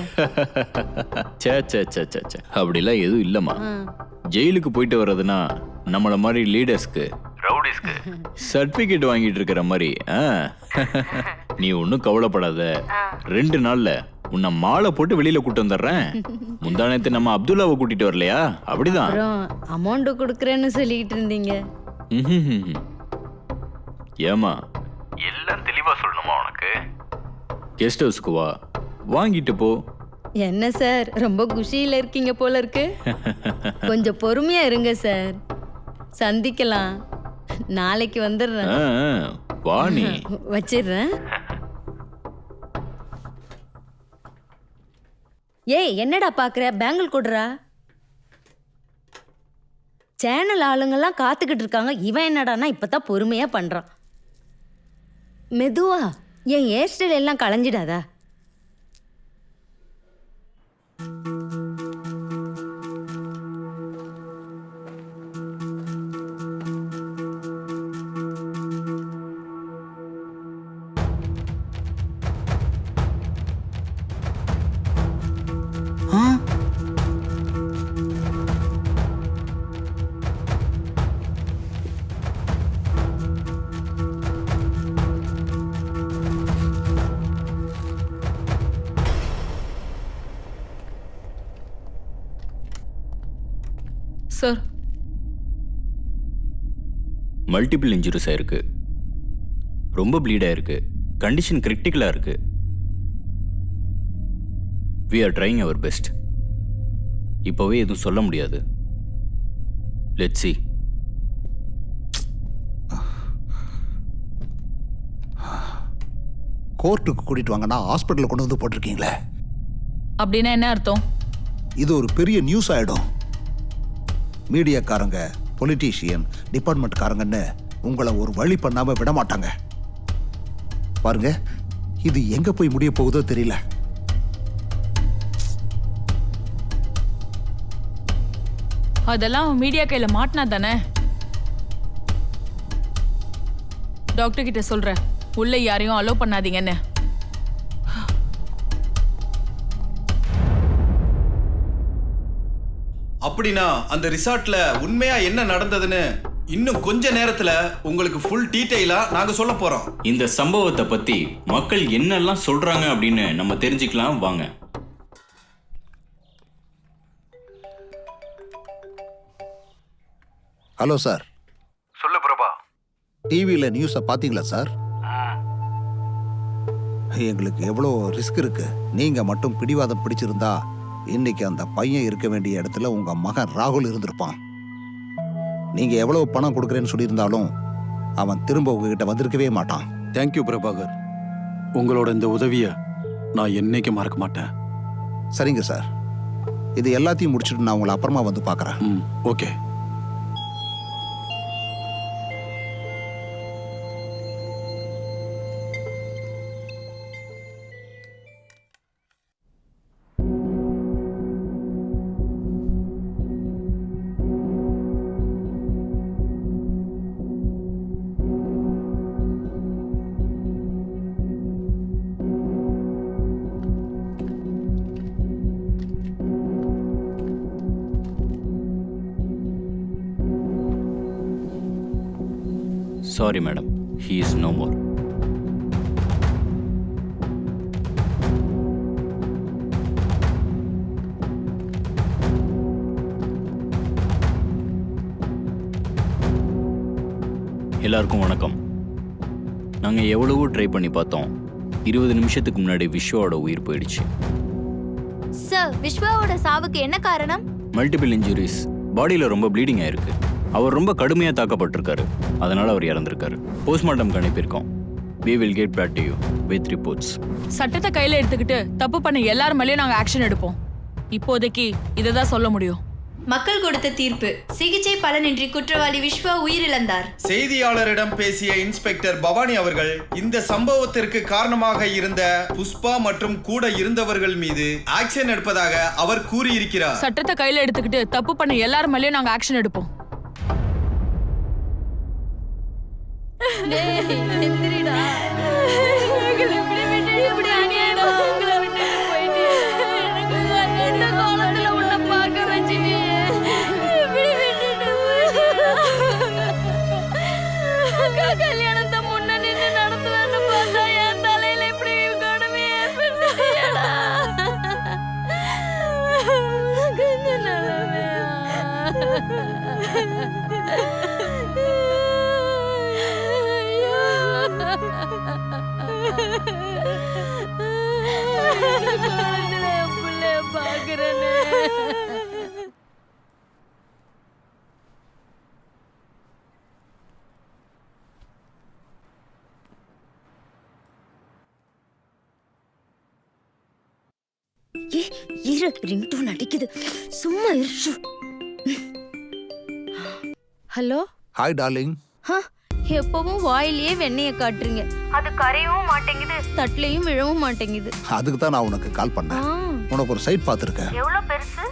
சே சே சே சே சே, அப்படிலாம் எதுவும் இல்லைம்மா. ஜெயிலுக்கு போயிட்டு வர்றதுன்னா நம்மள மாதிரி லீடர்ஸ்க்கு, ரவுடிஸ்க்கு சர்டிஃபிகேட் வாங்கிட்டு இருக்கிற மாதிரி. நீ ஒன்றும் கவலைப்படாத, 2 நாள்ல உன்னை மாலை போட்டு வெளியில கூட்டு வந்துடுறேன். முந்தானத்து நம்ம அப்துல்லாவை கூட்டிட்டு வரலையா? அப்படிதான். அப்புறம் அமௌண்ட் கொடுக்குறேன்னு சொல்லிக்கிட்டு இருந்தீங்க. ஏமா எல்லாம் தெளிவா சொல்லணுமா உனக்கு? கெஸ்ட் ஹவுஸ்க்கு வா, வாங்கிட்டு போ. என்ன சார், ரொம்ப குஷியில இருக்கீங்க போல இருக்கு. கொஞ்சம் பொறுமையா இருங்க சார், சந்திக்கலாம். நாளைக்கு வந்துடுறேன். வா நீ. வச்சிடுறேன். ஏய், என்னடா பாக்குற? பேங்கிள் கொடுறா. சேனல் ஆளுங்கெல்லாம் காத்துக்கிட்டு இருக்காங்க. இவன் என்னடானா இப்பதான் பொறுமையா பண்றான். மெதுவா, என் ஹேர் ஸ்டைல் எல்லாம் களைஞ்சிடாதா? சார். மல்டிபிள் இன்ஜுரிஸ் ஆயிருக்கு, ரொம்ப ப்ளீட் ஆயிருக்கு, கண்டிஷன் கிரிட்டிக்கலாக இருக்கு. We are trying our best. இப்போவே எதுவும் சொல்ல முடியாது. Let's see. கோர்ட்டுக்கு கூட்டிட்டு வாங்கன்னா ஹாஸ்பிட்டலில் கொண்டு வந்து போட்டிருக்கீங்களே, அப்படின்னா என்ன அர்த்தம்? இது ஒரு பெரிய நியூஸ் ஆயிடும். மீடியாக்காரங்க, பொலிட்டீஷியன், டிபார்ட்மெண்ட்காரங்கன்னு உங்களை ஒரு வழி பண்ணாம விட மாட்டாங்க. பாருங்க, இது எங்க போய் முடிய போகுதோ தெரியல. அதெல்லாம் மீடியா கையில மாட்டினா தானே. டாக்டர் கிட்ட சொல்றேன், உள்ள யாரையும் அலோ பண்ணாதீங்கன்னு. அப்படின்னா அந்த ரிசார்ட்ல உண்மையா என்ன நடந்ததுன்னு இன்னும் கொஞ்ச நேரத்துல உங்களுக்கு ஃபுல் டீடைலா நாங்க சொல்ல போறோம். இந்த சம்பவத்தை பத்தி மக்கள் என்னெல்லாம் சொல்றாங்க அப்படின்னு நம்ம தெரிஞ்சுக்கலாம் வாங்க. Hello sir. சொல்லு பிரபா. டிவியில் நியூஸை பார்த்தீங்களா சார்? எங்களுக்கு எவ்வளோ ரிஸ்க் இருக்கு. நீங்க மட்டும் பிடிவாதம் பிடிச்சிருந்தா இன்னைக்கு அந்த பையன் இருக்க வேண்டிய இடத்துல உங்க மகன் ராகுல் இருந்திருப்பான். நீங்க எவ்வளவு பணம் கொடுக்குறேன்னு சொல்லியிருந்தாலும் அவன் திரும்ப உங்ககிட்ட வந்திருக்கவே மாட்டான். தேங்க்யூ பிரபாகர். உங்களோட இந்த உதவியை நான் என்னைக்கு மறக்க மாட்டேன். சரிங்க சார், இது எல்லாத்தையும் முடிச்சுட்டு நான் உங்களை அப்புறமா வந்து பார்க்குறேன். Okay. Sorry madam, he is no more. எல்லாருக்கும் வணக்கம். நாங்கள் எவ்வளவோ ட்ரை பண்ணி பார்த்தோம். 20 நிமிஷத்துக்கு முன்னாடி விஸ்வாவோட உயிர் போயிடுச்சு. சார், விஸ்வாவோட சாவுக்கு என்ன காரணம்? மல்டிபிள் இன்ஜுரிஸ், பாடியில் ரொம்ப ப்ளீடிங் ஆயிருக்கு. அவர் ரொம்ப கடுமையாக தாக்கப்பட்டிருக்காரு, அதனால அவர் இறந்திருக்காரு. Postmortem அனுப்பியிருக்கோம். we will get back to you with reports. சட்டத்தை கையில எடுத்துக்கிட்டு தப்பு பண்ண எல்லார் மேலயும் நாங்க ஆக்ஷன் எடுப்போம். இப்போதைக்கு இதை தான் சொல்ல முடியும். மக்கள் கொடுத்த தீர்ப்பு: சிகிச்சை பலனின்றி குற்றவாளி விஸ்வா உயிரிழந்தார். செய்தியாளரிடம் பேசிய இன்ஸ்பெக்டர் பவானி அவர்கள் இந்த சம்பவத்திற்கு காரணமாக இருந்த புஷ்பா மற்றும் கூட இருந்தவர்கள் மீது ஆக்ஷன் எடுப்பதாக அவர் கூறியிருக்கிறார். சட்டத்தை கையில எடுத்துக்கிட்டு தப்பு பண்ண எல்லார் மேலயும் நாங்க ஆக்ஷன் எடுப்போம். கல்யாணத்தை முன்ன நின்று நடத்தலான்னு பார்த்தா என் தலையில இப்படி கொடுமை ஏற்படுத்தியடா. பாக்குறேன்னு இரு, ரிங்டோன் அடிக்குது. சும்மா இரு. ஹலோ. Hi darling. எப்பவும் வாயிலேயே வெண்ணெயை காட்டுறீங்க, அது கரையவும் மாட்டேங்குது, தட்டுலையும் விழவும் மாட்டேங்குது. அதுக்கு தான் நான் உனக்கு கால் பண்ணேன். உனக்கு ஒரு சைட் பார்த்துருக்கேன். எவ்வளவு பெருசு?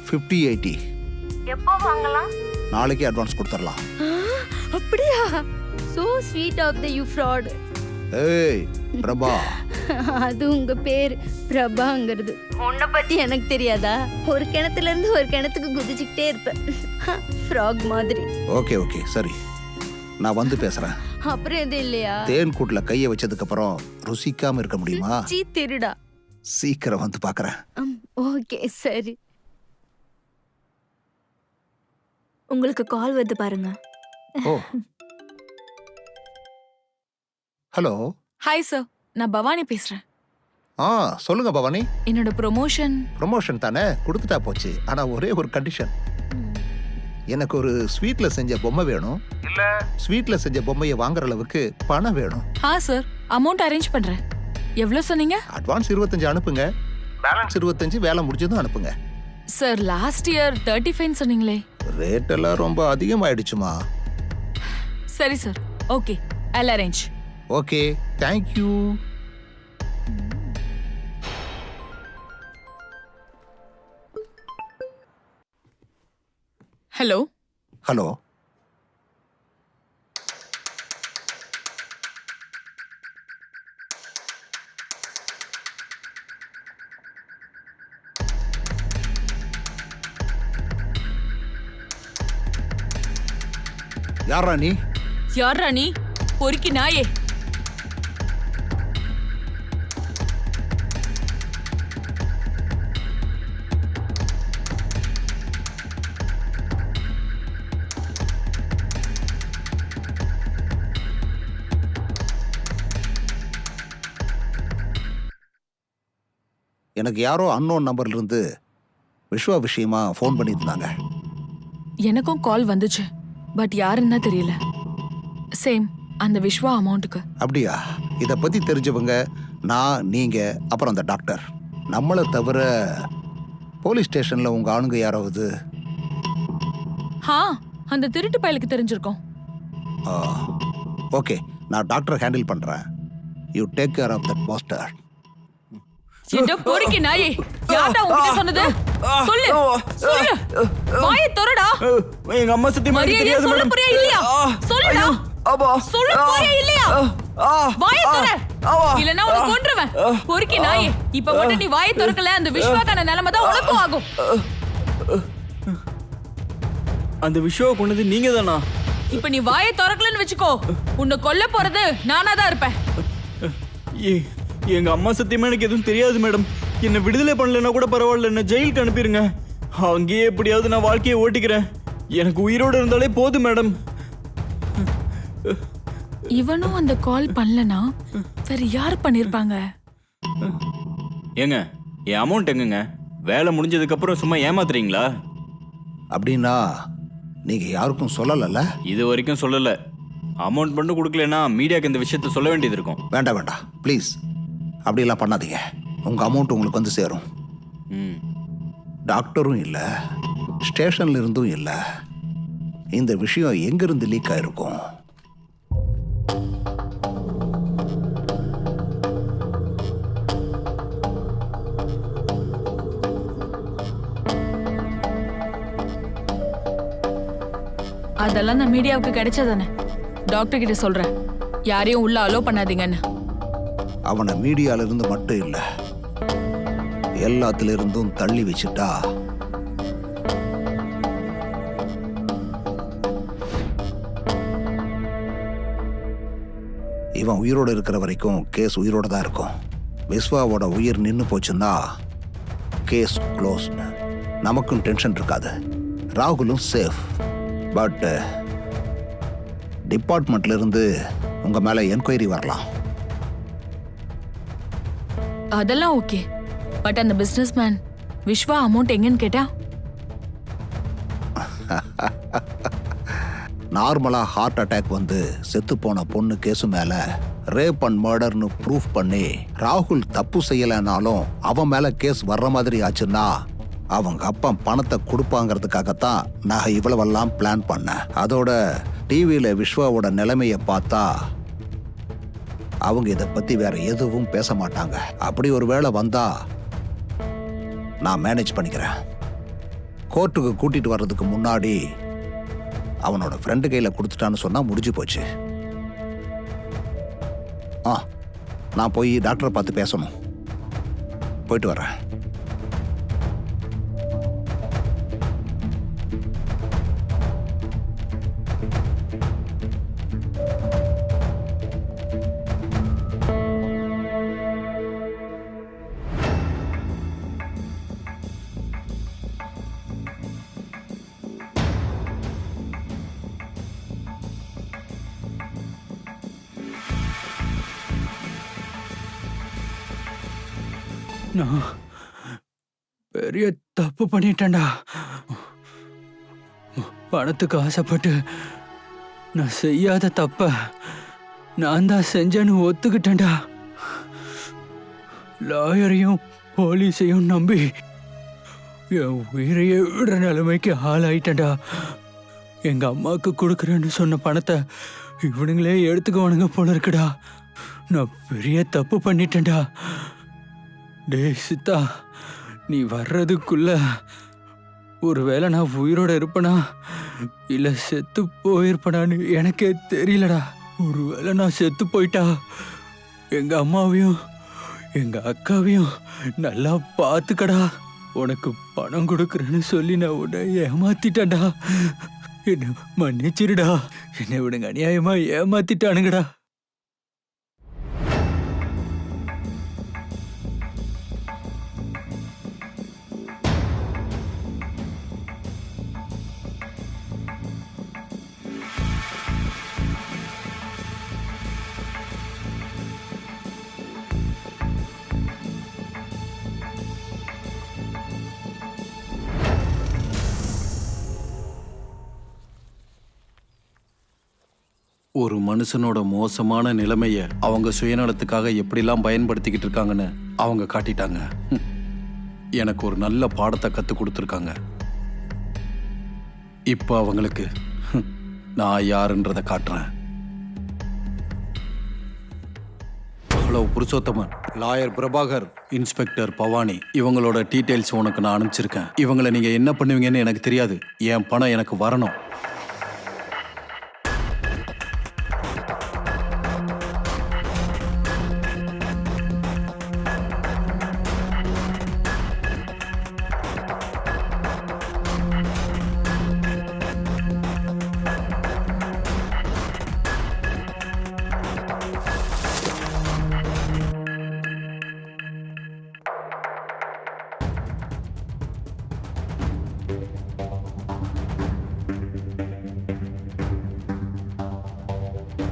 50-80. எப்போ வாங்கலாம்? நாளைக்கே அட்வான்ஸ் கொடுத்துடலாம். அப்படியா? So sweet of the you fraud. ஏய் பிரபா. அது உங்க பேர் பிரபாங்கிறது. உன்னை பத்தி எனக்கு தெரியாதா? ஒரு கிணத்துல இருந்து ஒரு கிணத்துக்கு குதிச்சுக்கிட்டே இருப்பேன், ஃப்ராக் மாதிரி. ஓகே ஓகே சரி, நான் வந்து பேசுறேன். அப்புறம் எது இல்லையா? தேன் கூட்டுல கைய வச்சதுக்கு அப்புறம் ருசிக்காம இருக்க முடியுமா? சீ திருடா. சீக்கிரம் வந்து பாக்குறேன். ஓகே சரி. உங்களுக்கு கால் வருது பாருங்க. ஓ ஹலோ. ஹாய் சார், நான் பவானி பேசுறேன். சொல்லுங்க பவானி. என்னோட ப்ரொமோஷன். ப்ரொமோஷன் தானே, கொடுத்துட்டா போச்சு. ஆனா ஒரே ஒரு கண்டிஷன். எனக்கு ஒரு ஸ்வீட்ல செஞ்ச பொம்மை வேணும். இல்ல ஸ்வீட்ல செஞ்ச பொம்மையை வாங்குற அளவுக்கு பணம் வேணும். சார், அமௌண்ட் அரேஞ்ச் பண்றேன். எவ்வளவு சொன்னீங்க? அட்வான்ஸ் 25 அனுப்புங்க, பேலன்ஸ் 25 வேலை முடிஞ்சதும் அனுப்புங்க. சார், லாஸ்ட் இயர் 35 சொன்னீங்களே. ரேட் எல்லாம் ரொம்ப அதிகமாயிடுச்சுமா. சரி sir, okay, I'll arrange. Okay, thank you. Hello. Hello. யாரா நீ? யாரா நீ? பொறுக்கி நாயே. எனக்கு யாரோ அன்னோன் நம்பர்ல இருந்து விஸ்வா விஷயமா ஃபோன் பண்ணியிருந்தாங்க. எனக்கும் கால் வந்துச்சு, பட் யாருன்னா தெரியல. சேம் அந்த விஸ்வா அமௌண்ட்டுக்கு. அப்படியா? இதை பத்தி தெரிஞ்சவங்க நான், நீங்க, அப்புறம் அந்த டாக்டர். நம்மளை தவிர போலீஸ் ஸ்டேஷன்ல உங்க ஆளுங்க யாராவது? அந்த திருட்டு பயலுக்கு தெரிஞ்சிருக்கோம். ஓகே, நான் டாக்டர் ஹேண்டில் பண்றேன். You take care of that master. என்ன பொறுக்கி நாயே, யாரடா உன்கிட்ட சொன்னது? சொல்லு சொல்லு, வாயை திறடா. எங்க அம்மா சத்தியமா எனக்கு தெரியாது சொல்ல மேடம். புரியா இல்லையா? சொல்லுடா. சொல்ல புரியா இல்லையா? வாயை திற, இல்லனா உன்னை கொன்றுவேன். பொறுக்கி நாயே, இப்ப மட்டும் நீ வாயை திறக்கல, அந்த விஸ்வாக்கான நிலைமை தான் உனக்கும் ஆகும். அந்த விஷயம் கொண்டது நீங்க தானா? இப்ப நீ வாயை திறக்கலன்னு வெச்சுக்கோ, உன்னை கொல்ல போறது நானா தான் இருப்பேன். எங்க அம்மா சத்தியமா எனக்கு எதுவும் தெரியாது மேடம். என்ன விடுதலை பண்ணலன்னா கூட பரவாயில்ல, என்ன ஜெயிலுக்கு அனுப்பிடுங்க. அங்கேயே எப்படியாவது நான் வாழ்க்கையை ஓட்டிக்கிறேன். எனக்கு உயிரோடு இருந்தாலே போதும் மேடம். இவனும் அந்த கால் பண்ணலனா வேற யார் பண்ணிருப்பாங்க? ஏங்க, என் அமௌண்ட் எங்கங்க? வேலை முடிஞ்சதுக்கு அப்புறம் சும்மா ஏமாத்துறீங்களா? அப்படின்னா நீங்க யாருக்கும் சொல்லல? இது வரைக்கும் சொல்லல. அமௌண்ட் மட்டும் கொடுக்கலன்னா மீடியாக்கு இந்த விஷயத்த சொல்ல வேண்டியது இருக்கும். வேண்டாம் வேண்டாம், ப்ளீஸ் அப்படிலாம் பண்ணாதீங்க. உங்க அமௌண்ட் உங்களுக்கு வந்து சேரும். டாக்டரும் இல்லை, ஸ்டேஷன்ல இருந்தும் இல்லை. இந்த விஷயம் எங்கிருந்து லீக் ஆயிருக்கும்? அதெல்லாம் நான் மீடியாவுக்கு கிடைச்சதானே. டாக்டர் கிட்ட சொல்றேன், யாரையும் உள்ள அலோ பண்ணாதீங்கன்னு. அவனை மீடியால இருந்து மட்டும் இல்ல, எல்லாத்துல இருந்தும் தள்ளி வச்சுட்டா இவன் உயிரோடு இருக்கிற வரைக்கும் கேஸ் உயிரோட தான் இருக்கும். விஸ்வாவோட உயிர் நின்று போச்சுன்னா கேஸ் க்ளோஸ். நமக்கும் டென்ஷன் இருக்காது, ராகுலும் சேஃப். பட் டிபார்ட்மெண்ட்ல இருந்து உங்க மேல என்கொயரி வரலாம். அதெல்லாம் ஓகே, பட் அந்த பிசினஸ் மேன் விஸ்வா அமௌண்ட் எங்கன்னு கேட்டா? நார்மலா ஹார்ட் அட்டாக் வந்து செத்து போன பொண்ணு கேஸு மேல ரேப் அண்ட் மர்டர்னு ப்ரூஃப் பண்ணி ராகுல் தப்பு செய்யலைனாலும் அவன் மேல கேஸ் வர்ற மாதிரி ஆச்சுன்னா அவங்க அப்பா பணத்தை கொடுப்பாங்கிறதுக்காகத்தான் நான் இவ்வளவெல்லாம் பிளான் பண்ணேன். அதோட டிவியில விஸ்வாவோட நிலைமைய பார்த்தா அவங்க இதை பத்தி வேற எதுவும் பேச மாட்டாங்க. அப்படி ஒரு வேளை வந்தா நான் மேனேஜ் பண்ணிக்கிறேன். கோர்ட்டுக்கு கூட்டிட்டு வர்றதுக்கு முன்னாடி அவனோட ஃப்ரெண்டு கையில கொடுத்துட்டான்னு சொன்னா முடிஞ்சு போச்சு. நான் போய் டாக்டரை பார்த்து பேசணும். போயிட்டு வரேன். நான் பெரிய தப்பு பண்ணிட்டேன்டா. பணத்துக்கு ஆசைப்பட்டு நான் செய்யாத தப்ப நான் தான் செஞ்சேன்னு ஒத்துக்கிட்டேன்டா. லாயரையும் போலீஸையும் நம்பி என் உயிரையே விடுற நிலைமைக்கு ஆளாயிட்டேன்டா. எங்க அம்மாவுக்கு கொடுக்குறேன்னு சொன்ன பணத்தை இவனுங்களே எடுத்துக்குவானுங்க போல இருக்குடா. நான் பெரிய தப்பு பண்ணிட்டேன்டா. டேய் சித்தா, நீ வர்றதுக்குள்ள ஒருவேளை நான் உயிரோட இருப்பனா இல்ல செத்து போயிருப்பனான்னு எனக்கே தெரியலடா. ஒருவேளை நான் செத்து போயிட்டா எங்க அம்மாவையும் எங்க அக்காவையும் நல்லா பார்த்துக்கடா. உனக்கு பணம் கொடுக்குறேன்னு சொல்லி நான் உன்னை ஏமாத்திட்டேன்டா. என்ன மன்னிச்சிருடா. என்னை விடுங்க, அநியாயமா ஏமாத்திட்டானுங்கடா. ஒரு மனுஷனோட மோசமான நிலைமைய அவங்க சுயநலத்துக்காக எப்படிலாம் பயன்படுத்திக்கிட்டு இருக்காங்கன்னு அவங்க காட்டிட்டாங்க. எனக்கு ஒரு நல்ல பாடத்தை கற்றுக் கொடுத்துருக்காங்க. இப்போ அவங்களுக்கு நான் யாருன்றதை காட்டுறேன். Hello Purushothaman, lawyer Prabhakar, inspector Bhavani, இவங்களோட டீட்டெயில்ஸ் உனக்கு நான் அனுப்பிச்சிருக்கேன். இவங்களை நீங்கள் என்ன பண்ணுவீங்கன்னு எனக்கு தெரியாது. என் பணம் எனக்கு வரணும்.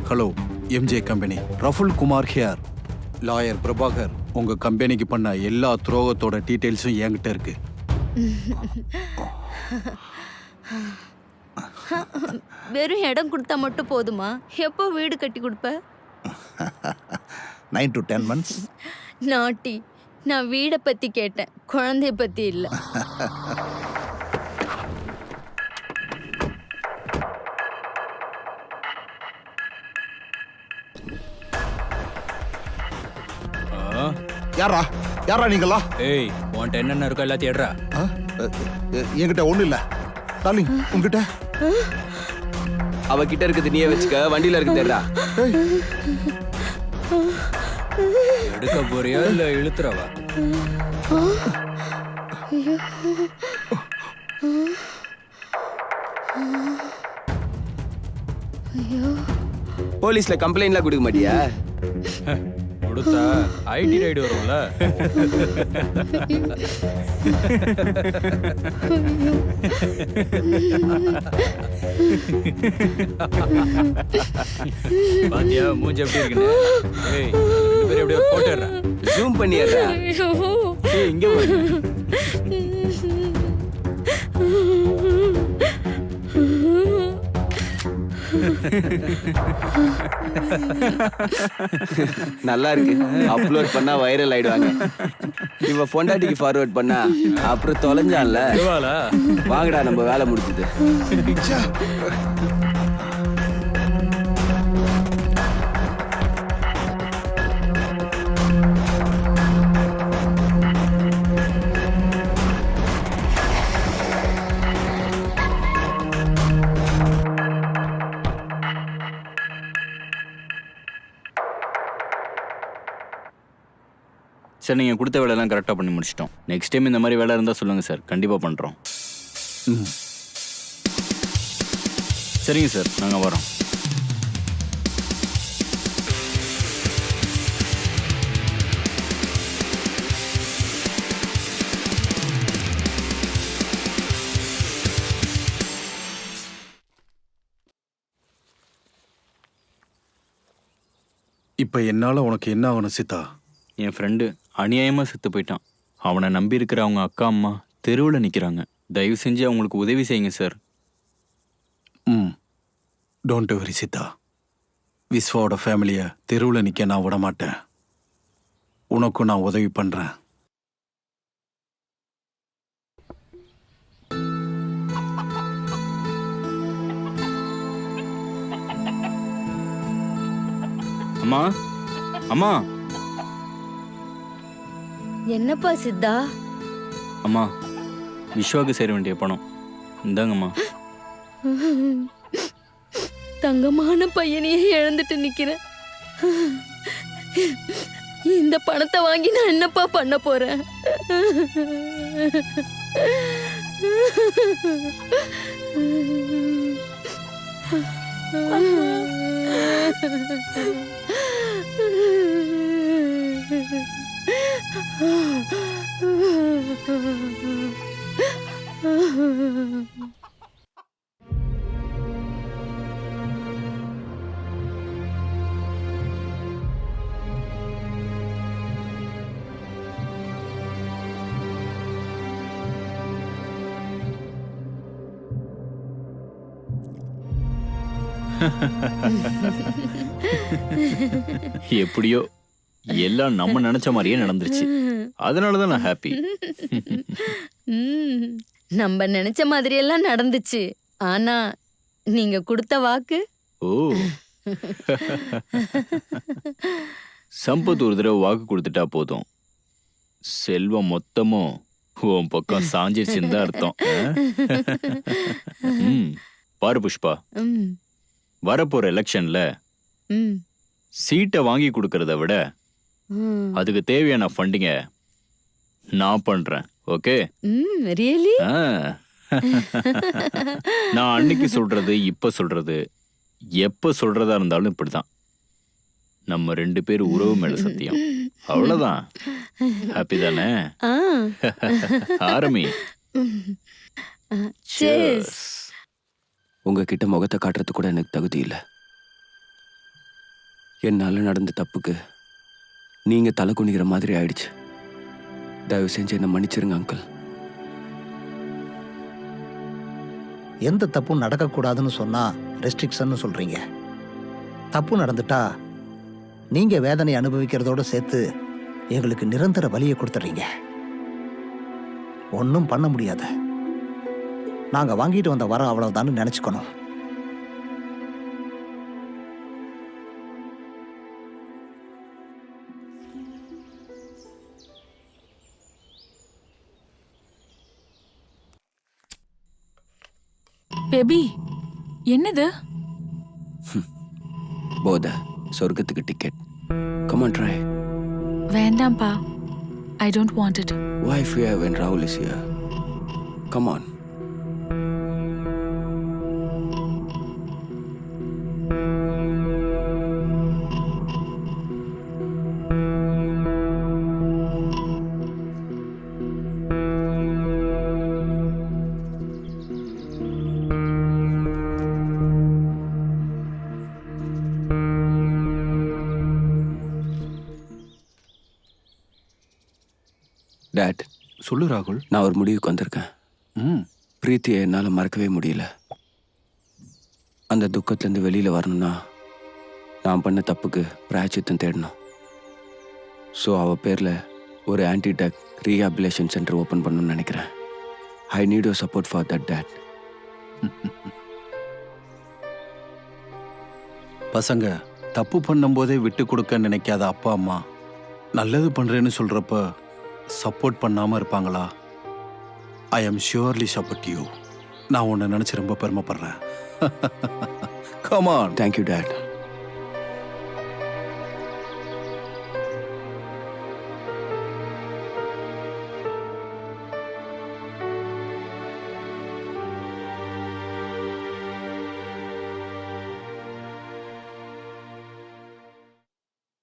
Hello MJ company, Raful Kumar here. Lawyer Prabhakar உங்க கம்பெனிக்கு பண்ண எல்லா துரோகத்தோட டீட்டெயில்ஸும் என்கிட்ட இருக்கு. வெறும் இடம் கொடுத்தா மட்டும் போதுமா? எப்போ வீடு கட்டி கொடுப்ப? 9 to 10 months. நாட்டி, நான் வீடை பத்தி கேட்டேன், குழந்தைய பத்தி இல்லை. யாரா யாரா நீங்களா? ஏய், உன்கிட்ட என்னென்ன இருக்கோ எல்லாத்தையும் எடுறா. என்கிட்ட ஒண்ணு இல்ல. டார்லிங், உங்ககிட்ட? அவகிட்ட இருக்குது நீயே வச்சுக்க, வண்டியில இருக்கு தெரியல. எடுக்க போறியா இல்ல இழுத்துறவா? போலீஸ்ல கம்ப்ளைண்ட்லாம் கொடுக்க மாட்டியா? கொடுத்தா ஐடி ரைடு வரும்ல. பாத்தியா மூஞ்சி எப்படி இருக்குன்னு? ஏய், ரெண்டு பேரும் எப்படியோ போட்டோ எடுறா. ஜூம் பண்ணிடுறா. ஏய், இங்க வா. நல்லா இருக்கு. அப்லோட் பண்ணா வைரல் ஆயிடுவாங்க. இவ பொண்டாட்டிக்கு ஃபார்வர்ட் பண்ணா அப்புறம் தொலைஞ்சான்ல. வாங்கடா, நம்ம வேலை முடிஞ்சது. சார், நீங்கள் கொடுத்த வேலையெல்லாம் கரெக்டாக பண்ணி முடிச்சிட்டோம். நெக்ஸ்ட் டைம் இந்த மாதிரி வேலை இருந்தால் சொல்லுங்கள் சார், கண்டிப்பாக பண்ணுறோம். சரிங்க சார், நாங்கள் வரோம். இப்போ என்னால் உனக்கு என்ன ஆகணும் சித்தா? என் ஃப்ரெண்டு அநியாயமாக செத்து போயிட்டான். அவனை நம்பி இருக்கிற அவங்க அக்கா அம்மா தெருவில் நிற்கிறாங்க. தயவு செஞ்சு அவங்களுக்கு உதவி செய்யுங்க சார். Don't worry Sita. விஸ்வாவோட ஃபேமிலியை தெருவில் நிற்க நான் விட மாட்டேன். உனக்கும் நான் உதவி பண்ணுறேன். அம்மா அம்மா என்னப்பா சித்தா? அம்மா, விஸ்வாவுக்கு சேர வேண்டிய பணம் இந்தாங்கம்மா. தங்கமான பையனையே இழந்துட்டு நிக்கிறேன். இந்த பணத்தை வாங்கி நான் என்னப்பா பண்ண போறேன்? எப்படியோ எல்லாம் நம்ம நினைச்ச மாதிரியே நடந்துருச்சு. அதனாலதான் நான் ஹாப்பி. நம்ம நினைச்ச மாதிரி எல்லாம் நடந்துச்சு. ஆனா நீங்க கொடுத்த வாக்கு. ஓ, சம்பத் ஒரு தடவை வாக்கு கொடுத்துட்டா போதும், செல்வம் மொத்தமும் உன் பக்கம் சாஞ்சிருச்சுன்னு தான் அர்த்தம். பாரு புஷ்பா, வரப்போற எலெக்ஷன்ல சீட்டை வாங்கி கொடுக்கறத விட அதுக்கு தேவையான ஃபண்டிங்க நான் பண்றேன். ஓகே? ரியலி? நான் அன்னைக்கு சொல்றது இப்ப சொல்றது எப்ப சொல்றதா இருந்தாலும் இப்படிதான். நம்ம 2 பேர் உறவு மேல சத்தியம். அவ்வளவுதான். ஹாப்பி தானே? ஆரம்பி. உங்ககிட்ட முகத்தை காட்டுறது கூட எனக்கு தகுதி இல்லை. என்னால நடந்த தப்புக்கு நீங்க தலை குனிகிற மாதிரி ஆயிடுச்சு. தயவு செஞ்சு என்ன மன்னிச்சிருங்க அங்கிள். எந்த தப்பும் நடக்கக்கூடாதுன்னு சொன்னா ரெஸ்ட்ரிக்ஷன் சொல்றீங்க. தப்பு நடந்துட்டா நீங்க வேதனை அனுபவிக்கிறதோட சேர்த்து எங்களுக்கு நிரந்தர வலியை கொடுத்துறீங்க. ஒன்றும் பண்ண முடியாது. நாங்க வாங்கிட்டு வந்த வரம் அவ்வளவுதான்னு நினைச்சுக்கணும். பேபி, என்னது? போத சொர்க்கத்துக்கு டிக்கெட். Come on try. வேண்டாம்ப்பா. I don't want it. Why fear when Rahul is here? Come on. Date, சொல்லு ராகுல். நான் ஒரு முடிவுக்கு வந்திருக்கேன். பிரீத்தியை என்னால் மறக்கவே முடியல. அந்த துக்கத்துலேருந்து வெளியில் வரணும்னா நான் பண்ண தப்புக்கு பிராயச்சித்தம் தேடணும். ஸோ அவள் பேரில் ஒரு ஆன்டிடாக் ரீஹாபிலேஷன் சென்டர் ஓப்பன் பண்ணணும்னு நினைக்கிறேன். I need your support for that date. பசங்க தப்பு பண்ணும்போதே விட்டு கொடுக்க நினைக்காத அப்பா அம்மா நல்லது பண்றேன்னு சொல்றப்ப சப்போர்ட் பண்ணாம இருப்பாங்களா? I am surely support you. நான் உன்னை நினைச்சு ரொம்ப பெருமைப்படுறேன். Come on. Thank you date.